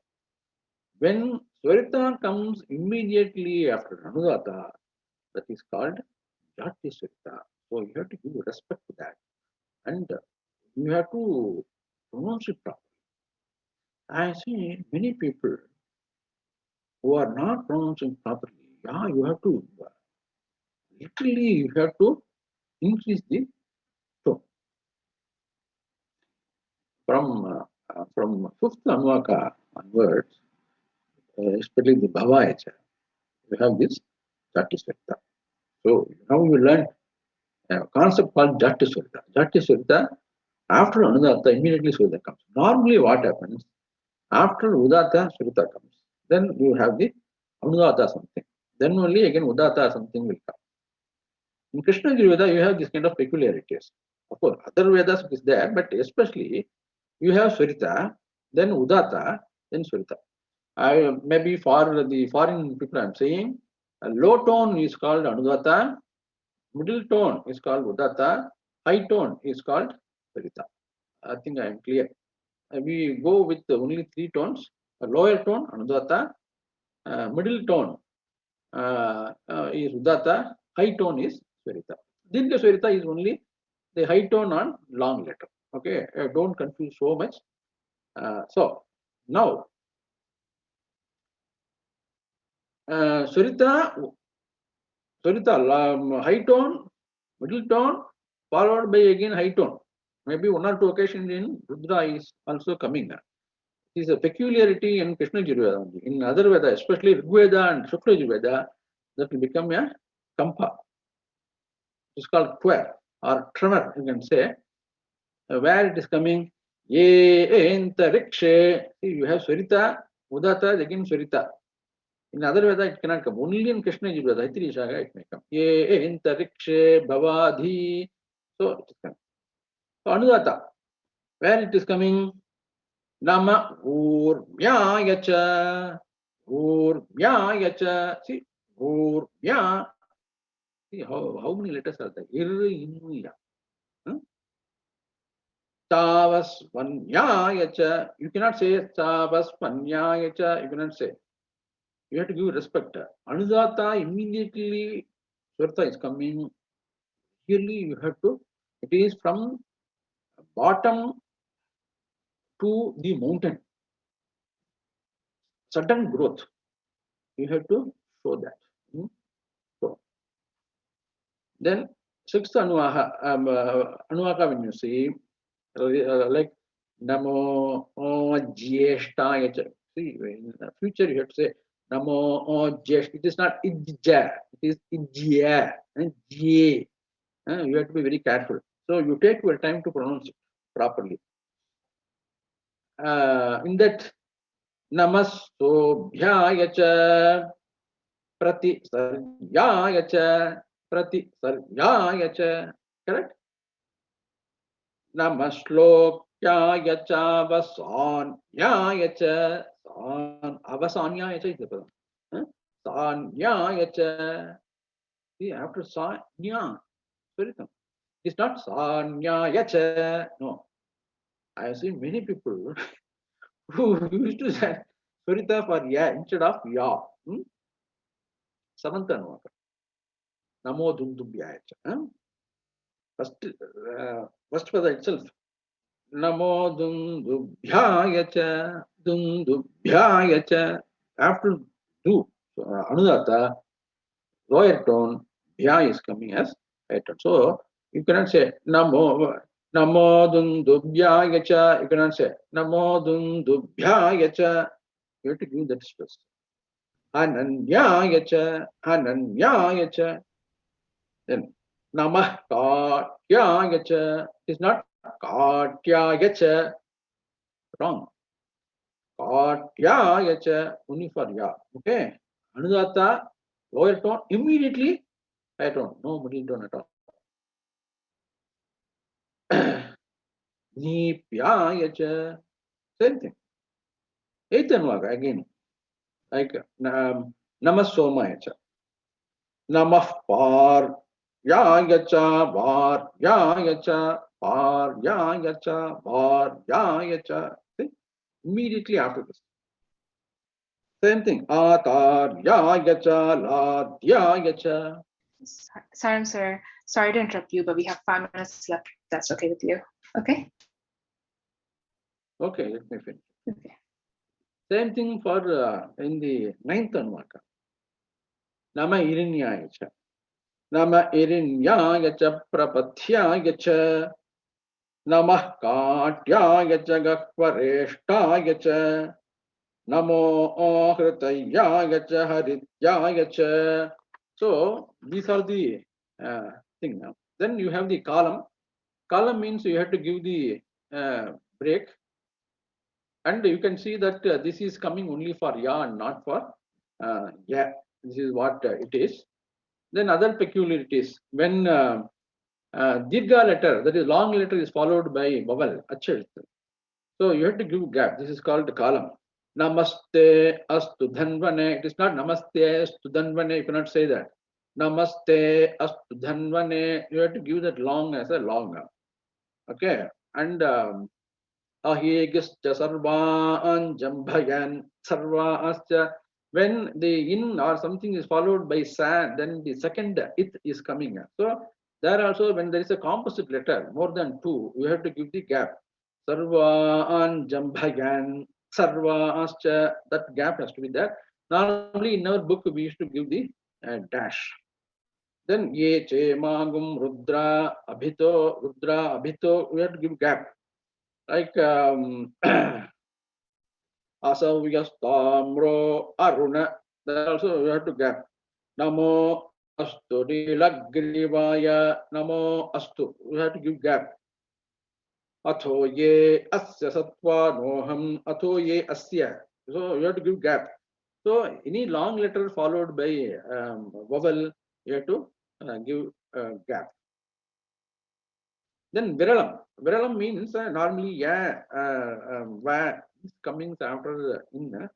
When Swarita comes immediately after Anudata, that is called Jati Swarita. So you have to give respect to that. And you have to pronounce it properly. I see many people who are not pronouncing properly. Yeah, you have to, literally, you have to increase the tone. From fifth Anvaka onwards, especially the Bhavayacha, you have this Jati Swarita. So now you learn a concept called Jati Swarita. Jati Swarita, after Anudata, immediately Swarita comes. Normally what happens, after Udata, Swarita comes. Then you have the Anudata something. Then only again Udata something will come. In Krishna Veda, you have this kind of peculiarities. Of course, other Vedas is there, but especially you have Swarita, then Udata, then Swarita. Maybe for the foreign people I am saying, a low tone is called Anudata, middle tone is called Udata, high tone is called Swarita. I think I am clear. We go with only three tones: a lower tone Anudata, middle tone is Udata, high tone is Swarita. Dirgha Swarita is only the high tone on long letter. Okay, don't confuse so much. So now Swarita, high tone, middle tone, followed by again high tone. Maybe one or two occasions in Rudra is also coming. It is a peculiarity in Krishna Yajurveda. In other Veda, especially Rigveda and Shukla Yajurveda, that will become a kampa. It's called quer or tremor, you can say. Where it is coming, ye enta rikshe. See, you have Swarita, Udata, again Swarita. In other Veda, it cannot come. Only in Krishna Yajurveda, Haitri Shaga, it may come. Ye enta rikshe bhavadhi. So it is coming. So Anudata, where it is coming, Nama Urmyayacha. Urmyayacha. See, Urmya. See how many letters are there? Inuya. Tavasvanyayacha. You cannot say Tavasvanyayacha. You cannot say. You have to give respect. Anudata immediately Swarta is coming. Clearly you have to. It is from bottom to the mountain. Sudden growth. You have to show that. So then sixth Anuaka when you see like Namo Jyeshtaya. See, in the future you have to say Namo Jyesh. It is not Ijja, it is Ijya and Jye. You have to be very careful. So you take your time to pronounce it properly. In that Namasobhyaya cha Prati Saryaya cha Prati Saryaya cha. Correct? Namaslokya cha vasanyaya cha avasanyaya cha is the padam. Sanyaya cha. See, after sanya, Spiritum. It's not sanyaya cha. No. I have seen many people who used to say Spirita for ya instead of ya. Samantha Anuvaka. Namo Dundubhyaya cha. First pada itself. Namo Dundubhyaya cha, Dundubhyaya cha. After du, Anudata, lower tone, bhya is coming as higher tone. So you cannot say Namo Dundubhyaya cha. You cannot say Namo Dundubhyaya cha. You have to give that stress. Ananyaya cha, Ananyaya cha. Then Namah Katyaya cha. It's not Katyaya cha. Wrong. Katyaya cha, only for ya. Okay. Anudata, lower tone, immediately higher tone. No middle tone at all. Nipyaya cha. Same thing. Eighth anuvaka again. Like Namah Somaya cha. Namah Par. Yaya cha, Var. Yaya cha, Par. Yaya cha, Var. Yaya cha. See? Immediately after this. Same thing. Atarya cha, ladya cha. Saran sir, sorry to interrupt you, but we have 5 minutes left. If that's okay with you. Okay. Okay, let me finish. Okay. Same thing for in the ninth anuvaka. Nama irinyaya cha. Nama irinyaya cha prapathyaya cha. Namah katyaya cha gakvareshtaya cha. Namo ahritayaya cha harityaya cha. So these are the thing now. Then you have the column. Column means you have to give the break. And you can see that this is coming only for ya and not for ya. This is what it is. Then other peculiarities. When dirgha letter, that is long letter, is followed by vowel, achal. So you have to give gap. This is called the column. Namaste astu dhanvane. It is not namaste astu dhanvane. You cannot say that. Namaste astu dhanvane. You have to give that long as a long. Okay. And ahigascha sarvan jambhayan sarvascha. When the in or something is followed by sa, then the second it is coming. So there also, when there is a composite letter, more than two, you have to give the gap. Sarvan jambhayan sarvascha. That gap has to be there. Normally in our book we used to give the dash. Then ye che magum rudra abhito, we have to give gap. Like Asavyastamro Aruna, that also we have to gap. Namo Astu Nilagrivaya, Namo Astu, we have to give gap. Atho ye asya satva noham, Atho ye asya. So you have to give gap. So any long letter followed by vowel, you have to give gap. Then viralam. Viralam means normally va coming after in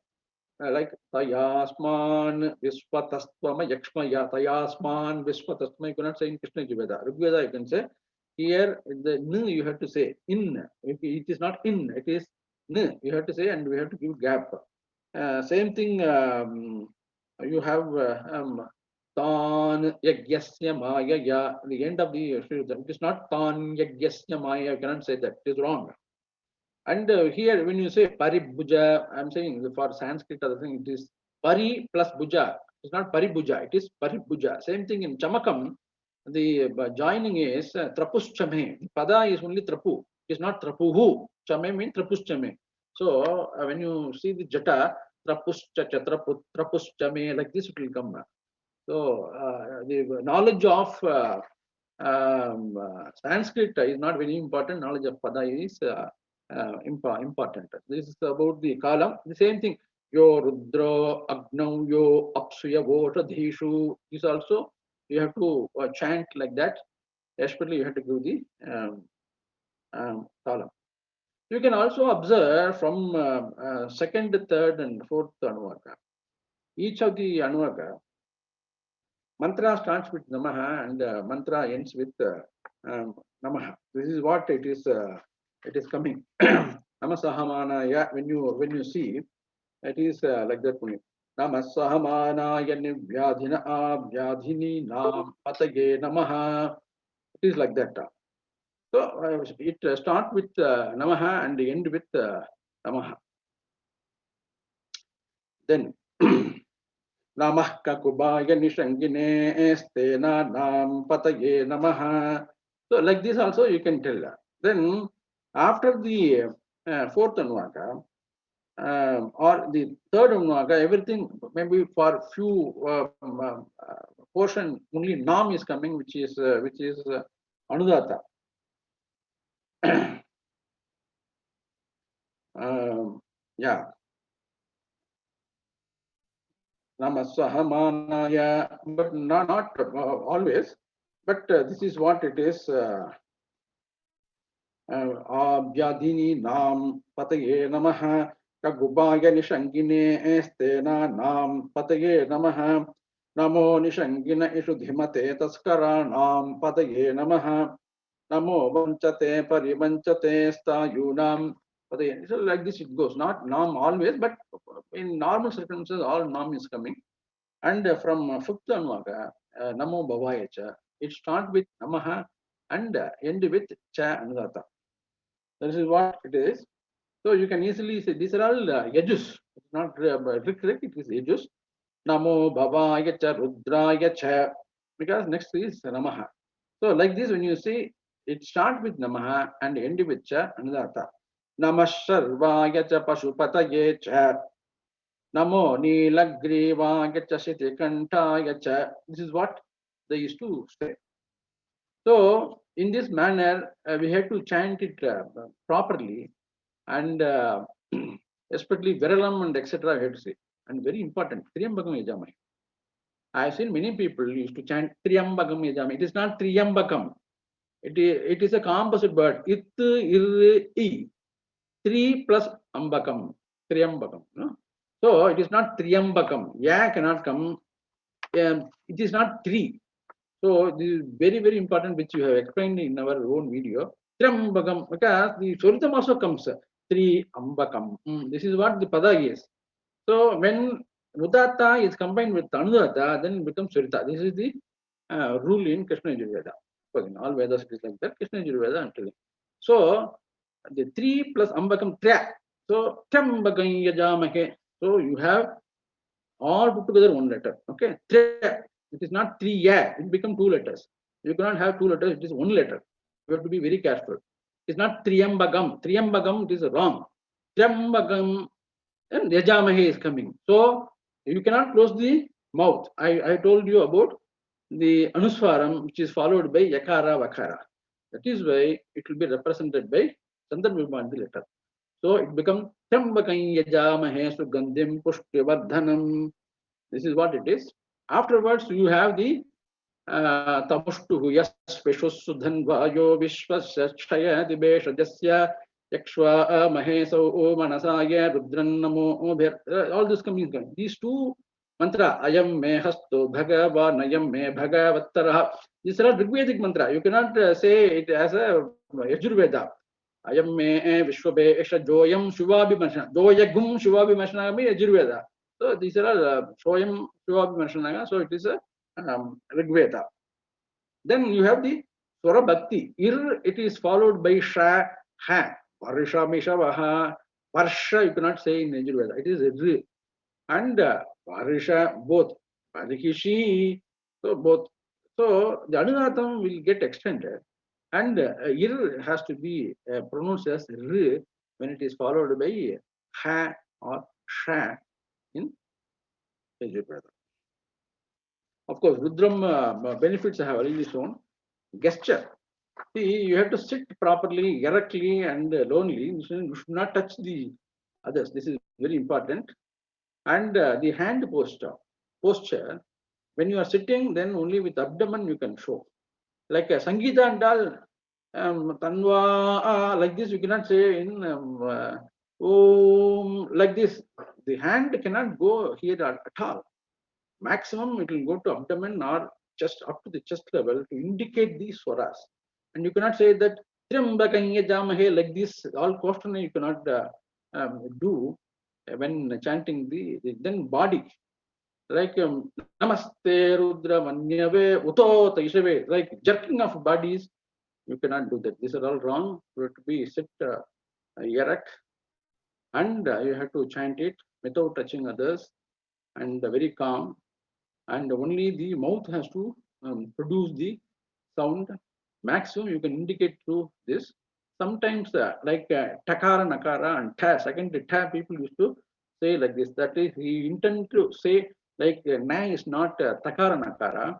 like tayasman visvatastama yakshmaya tayasman visvatastama. You cannot say in Krishna Veda. Rigveda you can say. Here the n you have to say in. It is not in. It is n. You have to say, and we have to give gap. Same thing. You have Tan yagyasya maya. The end of the Sri Rudram. It is not tan yagyasya maya. You cannot say that. It is wrong. And here, when you say paribhuja, I'm saying for Sanskrit other thing, it is pari plus bhuja. It's not paribhuja. It is paribhuja. Same thing in Chamakam. The joining is trapuschame. The pada is only trapu. It is not trapuhu. Chame means trapuschame. So when you see the jata, trapuschacha, trapuschame, like this it will come. So the knowledge of Sanskrit is not very important. Knowledge of pada is important. This is about the kalam. The same thing. Yo rudra agnav yo apsuya votadhishu. This also you have to chant like that. Especially you have to give the kalam. You can also observe from second, third, and fourth anuvaka. Each of the anuvaka, mantra starts with namaha and mantra ends with namaha. This is what it is. It is coming. Namasahamanaya. When you see, it is like that. Namasahamanaya nivyadhina abhyadhini nam patage namaha. It is like that. So it start with Namaha and end with Namaha. Then Namah Kakubaya Nishangine Estena Nam Pataye Namaha. So like this also you can tell. Then after the fourth Anvaka or the third Anvaka, everything maybe for few portion only Nam is coming, which is Anudata. Yeah. Namasahamanaya, but not always. But this is what it is. Abhyadini Nam Pataye Namaha Kagubaya Nishangine Estena Nam Pataye Namaha Namo Nishangina Ishudhimate Taskara Nam Pataye Namaha Namo Vanchate Parivanchate Stayunam Pataye. So like this it goes. Not Nam always, but in normal circumstances all Nam is coming. And from fifth Anvaka, Namo Bhavaya Cha, it starts with Namaha and end with Cha Anudata. This is what it is. So you can easily say these are all yajus. It's not correct, it is yajus. Namo Bhavaya Cha Rudraya Cha, because next is Namaha. So like this, when you see, it starts with Namaha and end with Cha Anudata. Namah Sarvaya Cha Pashupataye Cha. Namo Nilagriva Gachasiti Kanta Gacha. This is what they used to say. So, in this manner, we have to chant it properly, and especially Veralam and etc. I have to say. And very important, Triyambakam Yajamai. I have seen many people used to chant Triyambakam Yajamai. It is not Triyambakam. It is a composite word. It, ir, I. 3 plus Ambakam. Triyambakam. No? So it is not Triyambakam. Ya cannot come. It is not 3. So this is very, very important, which you have explained in our own video. Triyambakam, because the Suritam also comes. Triyambakam. This is what the Pada is. So when Udata is combined with Anudata, then it becomes Surita. This is the rule in Krishna Yajurveda. Because in all Vedas it is like that. Krishna Yajurveda I'm telling. So the 3 plus Ambakam 3. So Triyambakam Yajamahe. So you have all put together one letter. Okay. 3. It is not 3 ya. It becomes 2 letters. You cannot have 2 letters. It is 1 letter. You have to be very careful. It's not Triyambakam. Triyambakam, it is wrong. Triyambakam and Yajamahe is coming. So you cannot close the mouth. I told you about the Anuswaram, which is followed by Yakara Vakara. That is why it will be represented by Sandarbhibandi letter. So it becomes Triyambakam Yajamahe Sugandim Pushtivardhanam. This is what it is. Afterwards, you have the Tamushtuhu Yas Vishusudhanvayo Vishwashaya Dibeshajasya Yakshwa Maheso Manasaya Rudran Namo. All this coming. These two mantra, Ayam Me Hasto Bhagavanayam Me Bhagavattara. These are Rigvedic mantra. You cannot say it as a Yajurveda. Ayam Me Vishwabe Esha Joyam Shuvabhimashana. Doyagum Shuvabhimashana me Yajurveda. So these are Soyam Shuvabhimashana. So it is a Rigveda. Then you have the Swara Bhakti. Ir, it is followed by Sha, Ha. Varisha, Misha, Vaha. Varsha, you cannot say in Yajurveda. It is Ir. And Varisha, both. Varikishi, so both. So the Anudatam will get extended. And Ir has to be pronounced as R when it is followed by Ha or Sha in Yajurveda. Of course, Rudram benefits I have already shown. Gesture. See, you have to sit properly, erectly, and lonely. You should not touch the others. This is very important. And the hand posture, when you are sitting, then only with abdomen you can show. Like Sangeeta and all, Tanva, like this, you cannot say in Om, like this. The hand cannot go here at all. Maximum it will go to abdomen or just up to the chest level to indicate these swaras. And you cannot say that like this, all Koshtana you cannot do when chanting the then body. Like Namaste Rudra Manyave Uto Taishave, like jerking of bodies You cannot do that. These are all wrong. You have to be sit erect, and you have to chant it without touching others, and very calm. And only the mouth has to produce the sound. Maximum you can indicate through this. Sometimes like takara, nakara, and ta, second ta, people used to say like this. That is, he intend to say like na is not takara, nakara.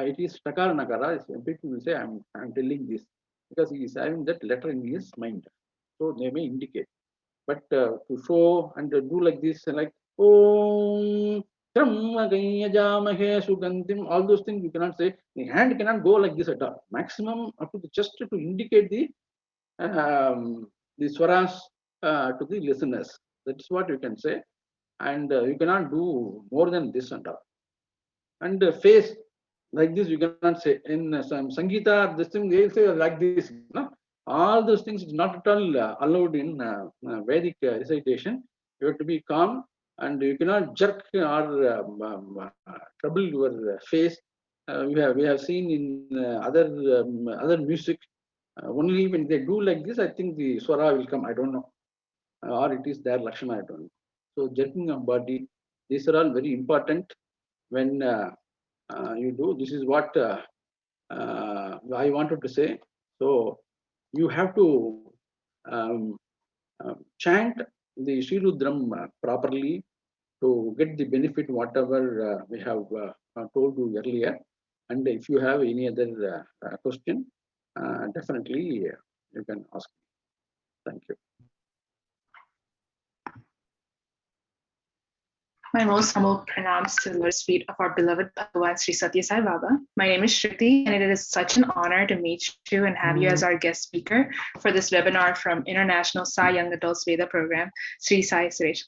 It is takara, nakara. People will say, I'm telling this because he is having that letter in his mind. So they may indicate. But to show and do like this, like Om Sugandhim, all those things you cannot say. The hand cannot go like this at all. Maximum up to the just to indicate the swaras to the listeners. That's what you can say. And you cannot do more than this and all. And face like this you cannot say. In some Sangeeta, this thing they say like this. No? All those things is not at all allowed in Vedic recitation. You have to be calm, and you cannot jerk or trouble your face. We have seen in other music. Only when they do like this, I think the swara will come. I don't know, or it is their lakshana. I don't know. So jerking of body, these are all very important when you do. This is what I wanted to say. So you have to chant the Sri Rudram properly to get the benefit whatever we have told you earlier. And if you have any other question, definitely you can ask me. Thank you. My most humble pranams to the Lotus feet of our beloved Bhagavan Sri Sathya Sai Baba. My name is Shruti, and it is such an honor to meet you and have you as our guest speaker for this webinar from International Sai Young Adults Veda Program, Sri K.Suresh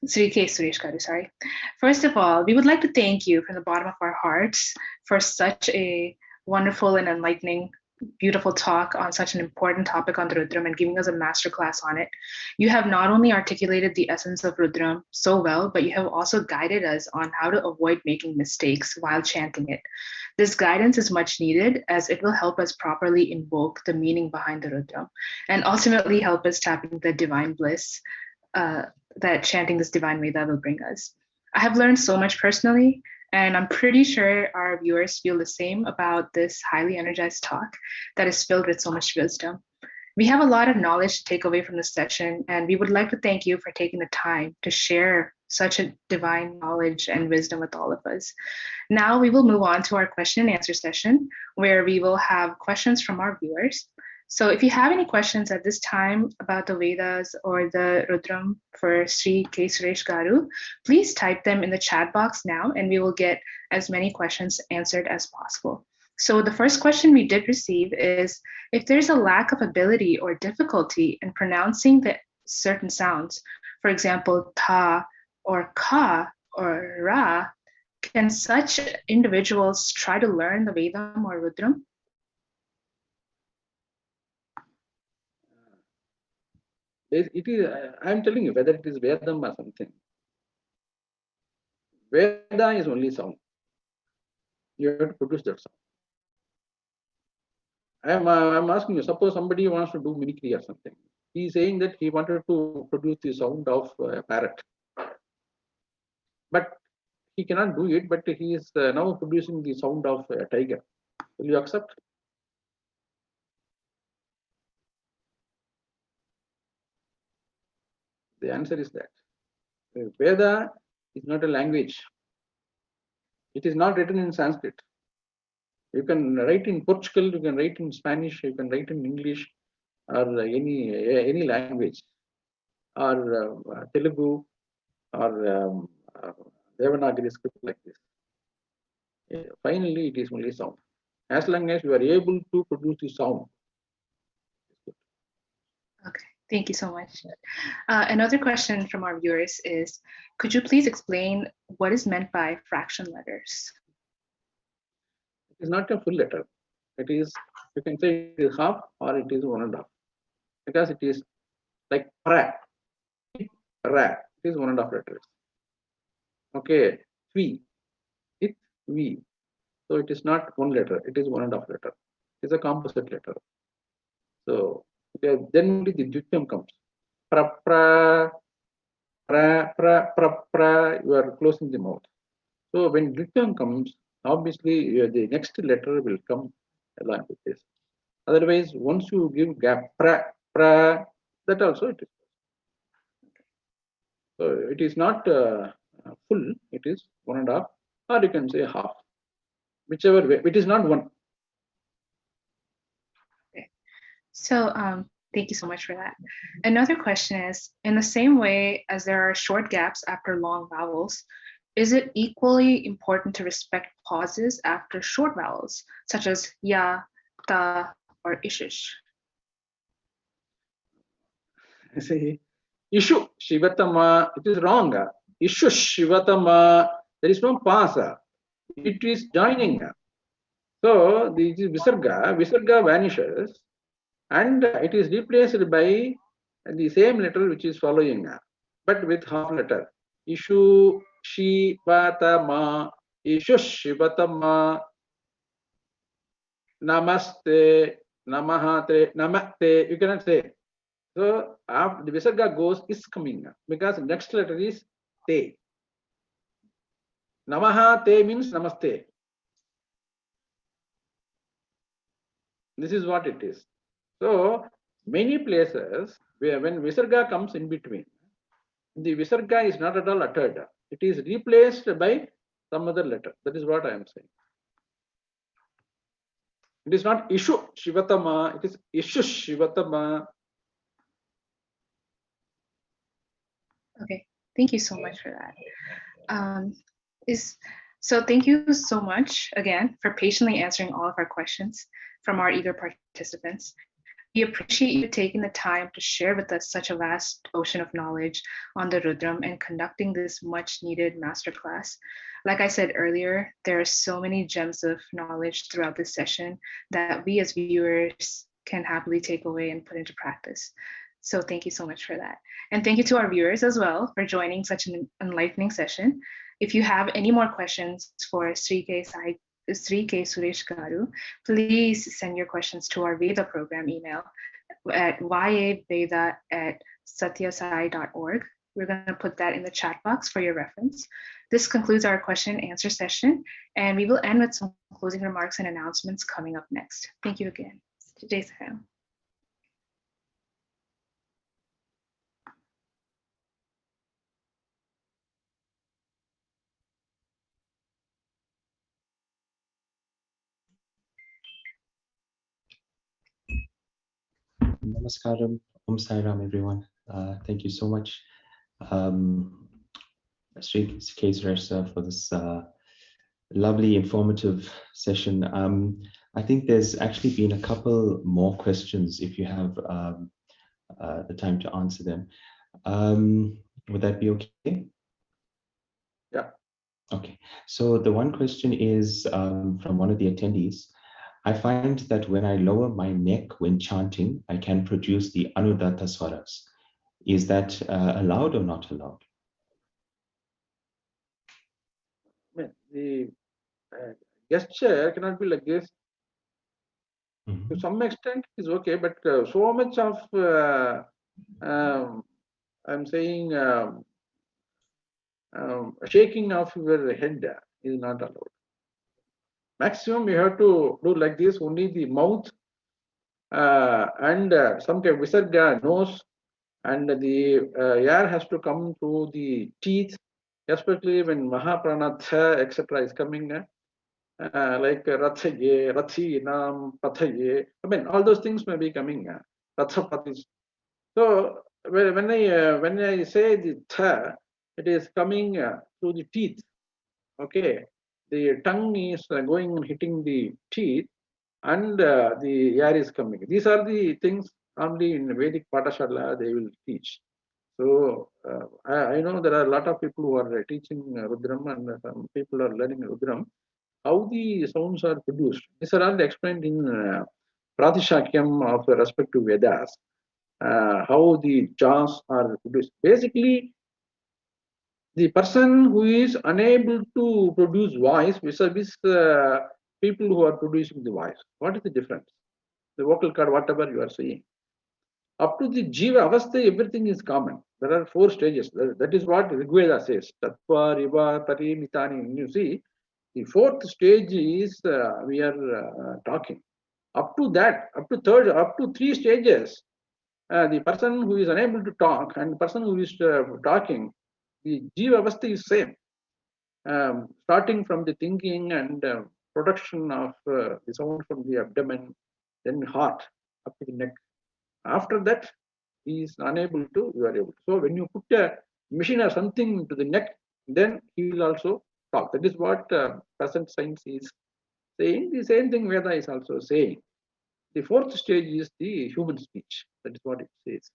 Sri K.Suresh, sorry. First of all, we would like to thank you from the bottom of our hearts for such a wonderful and enlightening, beautiful talk on such an important topic on the Rudram and giving us a masterclass on it. You have not only articulated the essence of Rudram so well, but you have also guided us on how to avoid making mistakes while chanting it. This guidance is much needed as it will help us properly invoke the meaning behind the Rudram and ultimately help us tap into the divine bliss that chanting this divine Veda will bring us. I have learned so much personally, and I'm pretty sure our viewers feel the same about this highly energized talk that is filled with so much wisdom. We have a lot of knowledge to take away from this session, and we would like to thank you for taking the time to share such a divine knowledge and wisdom with all of us. Now we will move on to our question and answer session, where we will have questions from our viewers. So if you have any questions at this time about the Vedas or the Rudram for Sri K.Suresh Garu, please type them in the chat box now, and we will get as many questions answered as possible. So the first question we did receive is, if there's a lack of ability or difficulty in pronouncing the certain sounds, for example, ta or ka or ra, can such individuals try to learn the Vedam or Rudram? It is. I'm telling you, whether it is Vedam or something. Veda is only sound. You have to produce that sound. I'm asking you. Suppose somebody wants to do mimicry or something. He's saying that he wanted to produce the sound of a parrot, but he cannot do it. But he is now producing the sound of a tiger. Will you accept? The answer is that Veda is not a language. It is not written in Sanskrit. You can write in Portugal, you can write in Spanish, you can write in English, or any language, or Telugu, or Devanagari script like this. Finally, it is only sound. As long as you are able to produce the sound. Okay, thank you so much. Another question from our viewers is, could you please explain what is meant by fraction letters? It is not a full letter. It is, you can say it is half or it is 1.5. Because it is like pra. Ra. It is 1.5 letters. Okay. Vi. It, vi. So it is not one letter, it is 1.5 letter. It is a composite letter. So then only the Dvityam comes. Pra, pra, pra, pra, pra, pra, you are closing the mouth. So when Dvityam comes, obviously the next letter will come along with this. Otherwise, once you give gap, pra, pra, that also it is. So it is not full, it is 1.5, or you can say half, whichever way. It is not one. Okay. So thank you so much for that. Another question is, in the same way as there are short gaps after long vowels, is it equally important to respect pauses after short vowels, such as ya, ta, or ishish? See, Ishu Shivatama, it is wrong. Ishu Shivatama, there is no pasa. It is joining. So the Visarga vanishes and it is replaced by the same letter which is following, but with half letter. Ishu Shivatama, Ishu Shivatama, Namaste, Namahate, Namaste, you cannot say. So after the Visarga goes, is coming because next letter is Te. Namaha Te means Namaste. This is what it is. So many places where when Visarga comes in between, the Visarga is not at all uttered. It is replaced by some other letter. That is what I am saying. It is not Ishu Shivatama, it is Ishu Shivatama. Okay, thank you so much for that. So thank you so much again for patiently answering all of our questions from our eager participants. We appreciate you taking the time to share with us such a vast ocean of knowledge on the Rudram and conducting this much needed masterclass. Like I said earlier, there are so many gems of knowledge throughout this session that we as viewers can happily take away and put into practice. So thank you so much for that. And thank you to our viewers as well for joining such an enlightening session. If you have any more questions for Sri K.Suresh Garu, please send your questions to our Veda program email at yaveda@satyasai.org. We're going to put that in the chat box for your reference. This concludes our question and answer session, and we will end with some closing remarks and announcements coming up next. Thank you again. Jai Sairam. Namaskaram, Om Sai Ram, everyone. Thank you so much, Sri K.Suresh, for this lovely, informative session. I think there's actually been a couple more questions if you have the time to answer them. Would that be okay? Yeah. Okay. So the one question is from one of the attendees. I find that when I lower my neck when chanting, I can produce the Anudatta Swaras. Is that allowed or not allowed? The gesture cannot be like this. Mm-hmm. To some extent, it is okay, but so much of I'm saying shaking of your head is not allowed. Maximum you have to do like this, only the mouth and some kind of visarga, nose, and the air has to come through the teeth, especially when Mahapranatha, etc. is coming, like Rathaye, Rathi, Nam, Pathaye. I mean, all those things may be coming. Rathapatis. So when I say the tha, it is coming through the teeth. Okay, the tongue is going and hitting the teeth, and the air is coming. These are the things only in Vedic Patashala they will teach. So I know there are a lot of people who are teaching Rudram, and some people are learning Rudram. How the sounds are produced. These are all explained in Pratishakyam of the respective Vedas. How the jaws are produced. Basically, the person who is unable to produce voice vis-a-vis people who are producing the voice. What is the difference? The vocal cord, whatever you are saying. Up to the Jiva Avastha, everything is common. There are 4 stages. That is what Rigveda says. Tattva, Riva, Parimitani. You see, the 4th stage is we are talking. Up to that, up to 3 stages, the person who is unable to talk and the person who is talking, the Jiva Avastha is same. Starting from the thinking and production of the sound from the abdomen, then heart, up to the neck. After that, he is unable to, you are able to. So when you put a machine or something to the neck, then he will also talk. That is what present science is saying. The same thing Veda is also saying. The 4th stage is the human speech. That is what it says.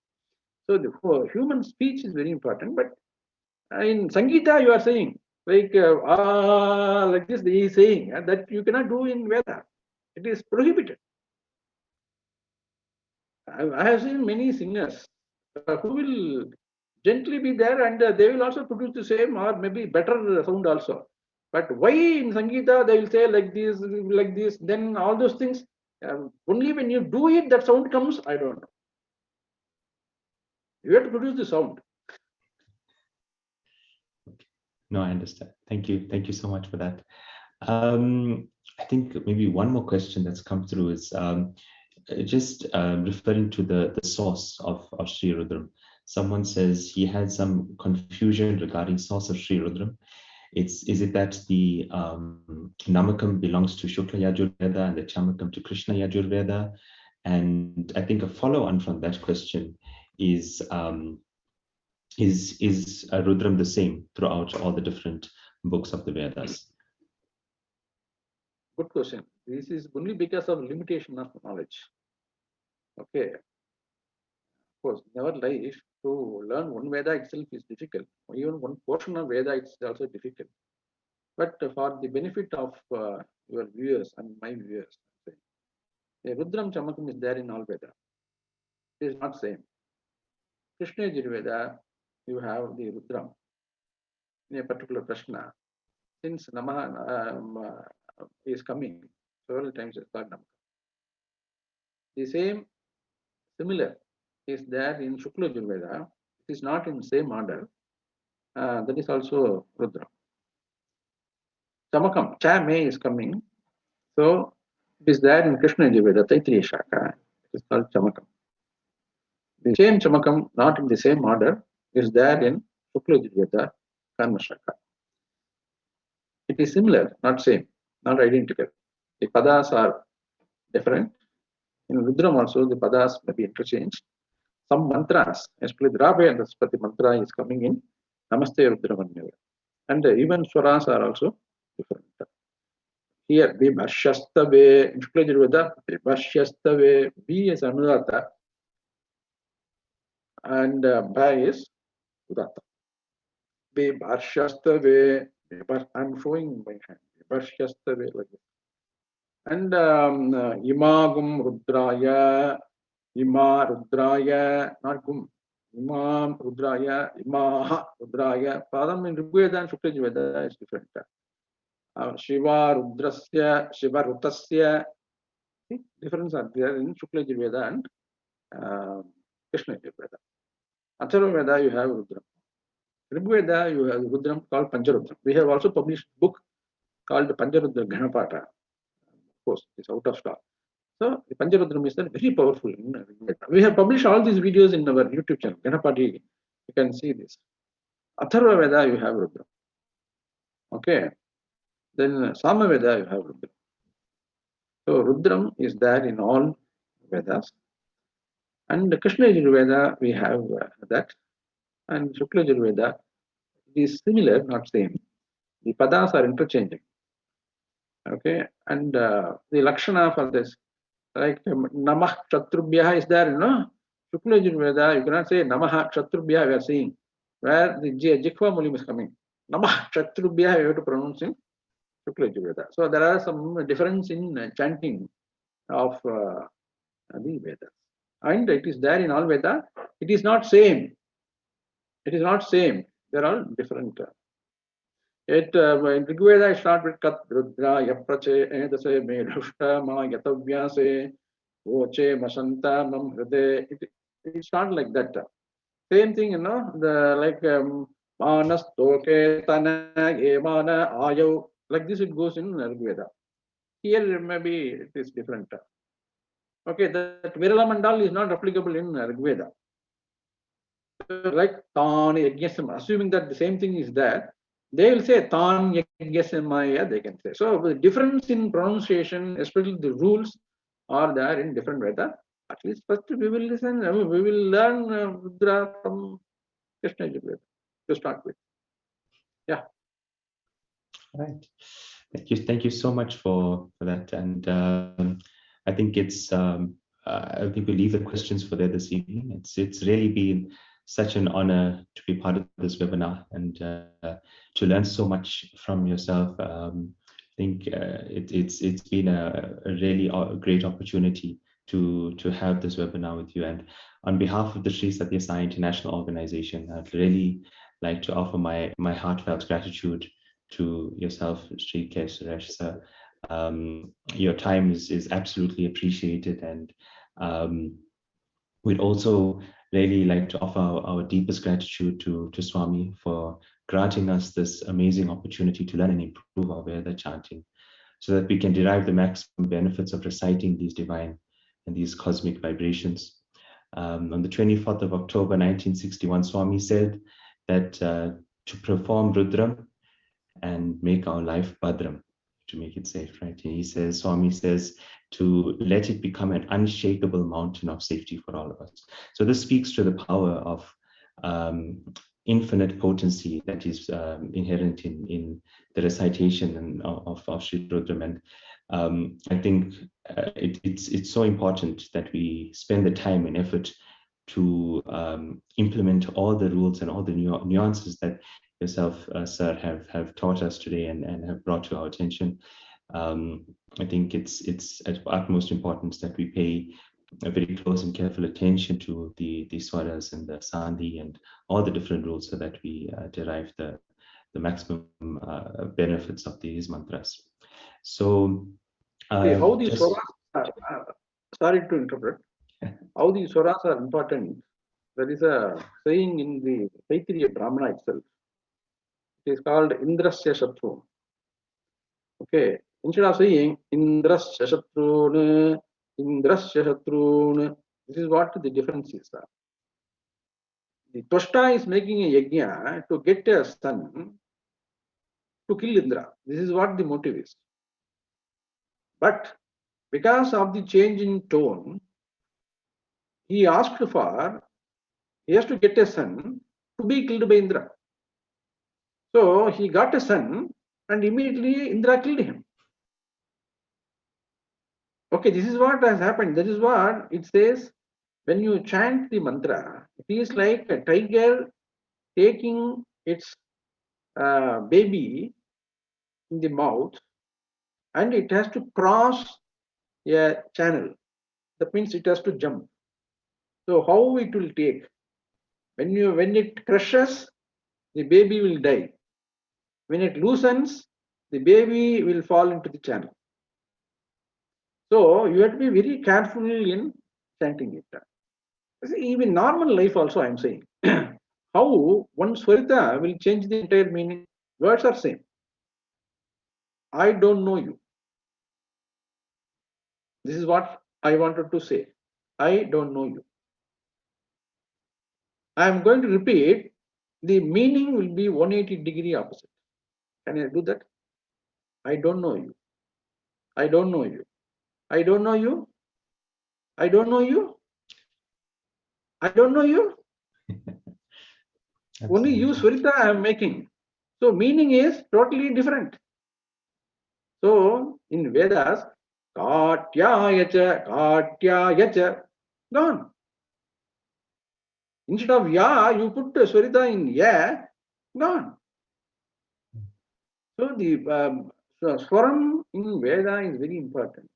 So the human speech is very important. But in Sangeeta, you are saying, like like this, he is saying, and that you cannot do in Veda. It is prohibited. I have seen many singers who will gently be there and they will also produce the same or maybe better sound also. But why in Sangeeta they will say like this, then all those things, only when you do it that sound comes, I don't know. You have to produce the sound. No, I understand. Thank you. Thank you so much for that. I think maybe one more question that's come through is just referring to the source of Sri Rudram. Someone says he had some confusion regarding source of Sri Rudram. Is it that the Namakam belongs to Shukla Yajurveda and the Chamakam to Krishna Yajurveda? And I think a follow-on from that question is Rudram the same throughout all the different books of the Vedas? Good question. This is only because of limitation of knowledge. Okay. Of course, in our life, to learn one Veda itself is difficult. Even one portion of Veda is also difficult. But for the benefit of your viewers and my viewers, the Rudram Chamakam is there in all Veda. It is not same. Krishna Yajurveda, you have the Rudram in a particular Prashna. Since Namaha is coming, several times it's called Namakam. The same, similar, is there in Shukla Yajurveda. It is not in same order. That is also Rudram. Chamakam, Cha May is coming. So it is there in Krishna Yajurveda, Taittiriya Shaka. It is called Chamakam. The same Chamakam, not in the same order, is there in Shukla Yajurveda, Karma Shaka. It is similar, not same, not identical. The padas are different. In Rudram also, the padas may be interchanged. Some mantras, especially the Rabbe and the Spati mantra is coming in Namaste Rudramanyava. And even swaras are also different. Here, Vibhashyastave, in Shukla Yajurveda, Vibhashyastave, V is Anudata, and Bha is Udata. Vibhashyastave, I'm showing my hand. Vibhashyastave, like this. And Imagum Rudraya, Ima Rudraya, not Gum. Imam Rudraya, Imaha Rudraya. Padam in Rigveda and Shukla Yajurveda is different. Shiva Rudrasya, Shiva Rutasya. Difference are there in Shukla Yajurveda and Krishna Yajurveda. Atharva Veda you have Rudram. Rigveda you have Rudram called Panjarudram. We have also published a book called Panjarudra Ganapata. Of course, it's out of stock. So the Panjarudram is very powerful in Rigveda. We have published all these videos in our YouTube channel, Ganapati. You can see this. Atharva Veda you have Rudram. Okay. Then Sama Veda you have Rudram. So Rudram is there in all Vedas. And Krishna Yajurveda we have that. And Shukla Yajurveda is similar, not same. The padas are interchanging. Okay. And the Lakshana for this, like Namah Kshatrubhya is there, no? Shukla Yajurveda, you cannot say Namaha Kshatrubhya we are saying, where the Jikva Mulim is coming. Namah Kshatrubhya you have to pronounce in Shukla Yajurveda. So there are some difference in chanting of the Vedas. And it is there in all Veda. It is not same. It is not same. They are all different. In Rigveda, I start with Kat Rudra Yaprache Edase Me Rushta Ma Yatavyase Oche Masanta Mam Hride. It starts like that. Same thing, Manas Toke Tana Emana Ayo. Like this, it goes in Rigveda. Here, maybe it is different. Okay, that Virala Mandal is not applicable in Rigveda. Like Tan Yajnasam, assuming that the same thing is there, they will say Tan Yajnasamaya, they can say. So the difference in pronunciation, especially the rules, are there in different Veda. At least first we will listen, we will learn Rudra from Krishna Yajurveda to start with. Yeah. Right. Thank you so much for that. And I think I think we leave the questions for there this evening. It's really been such an honor to be part of this webinar and to learn so much from yourself. I think it's been a really great opportunity to have this webinar with you. And on behalf of the Sri Sathya Sai International Organization, I'd really like to offer my heartfelt gratitude to yourself, Sri K.Suresh, sir. Your time is absolutely appreciated, and we'd also really like to offer our deepest gratitude to Swami for granting us this amazing opportunity to learn and improve our Veda chanting, so that we can derive the maximum benefits of reciting these divine and these cosmic vibrations. On the 24th of October 1961, Swami said that to perform Rudram and make our life Bhadram, to make it safe, right? And Swami says, to let it become an unshakable mountain of safety for all of us. So this speaks to the power of infinite potency that is inherent in the recitation of Sri Rudram. And I think it's so important that we spend the time and effort to implement all the rules and all the nuances that yourself, sir, have taught us today and have brought to our attention. I think it's at utmost importance that we pay a very close and careful attention to the swaras and the sandhi and all the different rules, so that we derive the maximum benefits of these mantras. So, how these swaras, sorry to interrupt, how these swaras are important. There is a saying in the Taittiriya Brahmana itself. It is called Indrasya Shatru. Okay, instead of saying Indrasya Shatrun, Indrasya Shatrun, this is what the difference is. The Twashta is making a yajna to get a son to kill Indra. This is what the motive is. But because of the change in tone, he has to get a son to be killed by Indra. So he got a son and immediately Indra killed him. Okay, this is what has happened. That is what it says. When you chant the mantra, it is like a tiger taking its baby in the mouth, and it has to cross a channel. That means it has to jump. So how it will take? When it crushes, the baby will die. When it loosens, the baby will fall into the channel. So you have to be very careful in chanting it. Even normal life also, I am saying. How one Swarita will change the entire meaning. Words are same. I don't know you. This is what I wanted to say. I don't know you. I am going to repeat. The meaning will be 180-degree opposite. Can I do that? I don't know you. I don't know you. I don't know you. I don't know you. I don't know you. Only you, Swarita, I am making. So meaning is totally different. So in Vedas, Katyayacha, gone. Instead of ya, you put Swarita in ya, gone. So the swaram in Veda is very important.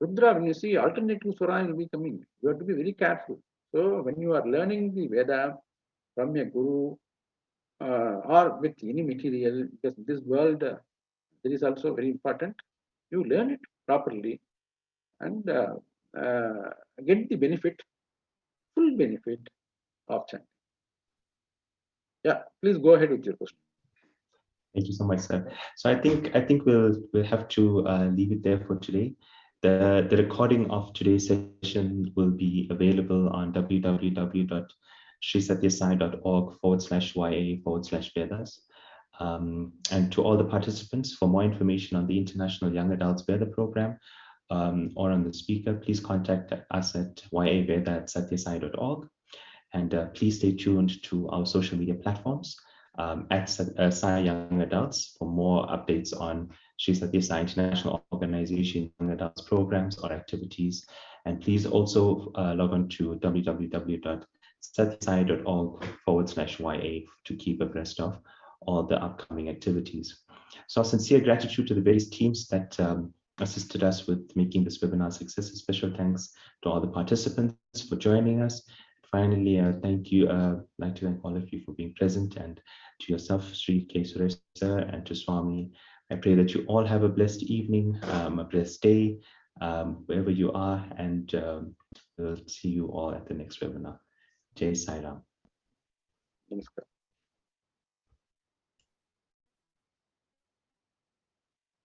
Rudra, when you see alternative swara will be coming, you have to be very careful. So when you are learning the Veda from a guru or with any material, because this world, there is also very important. You learn it properly and get the benefit, full benefit of chanting. Yeah, please go ahead with your question. Thank you so much, sir. So I think we'll have to leave it there for today. The recording of today's session will be available on www.srisatyasai.org/ya/Vedas. And to all the participants, for more information on the International Young Adults Veda Program or on the speaker, please contact us at yaveda@satyasai.org. And please stay tuned to our social media platforms at Sai Young Adults for more updates on Sri Satya Sai International Organization Young Adults programs or activities. And please also log on to www.satyasai.org/YA to keep abreast of all the upcoming activities. So sincere gratitude to the various teams that assisted us with making this webinar a success. A special thanks to all the participants for joining us. Finally, thank you. I'd like to thank all of you for being present, and to yourself, Sri K.Suresh sir, and to Swami. I pray that you all have a blessed evening, a blessed day, wherever you are, and we'll see you all at the next webinar. Jai Sai Ram. Namaskar.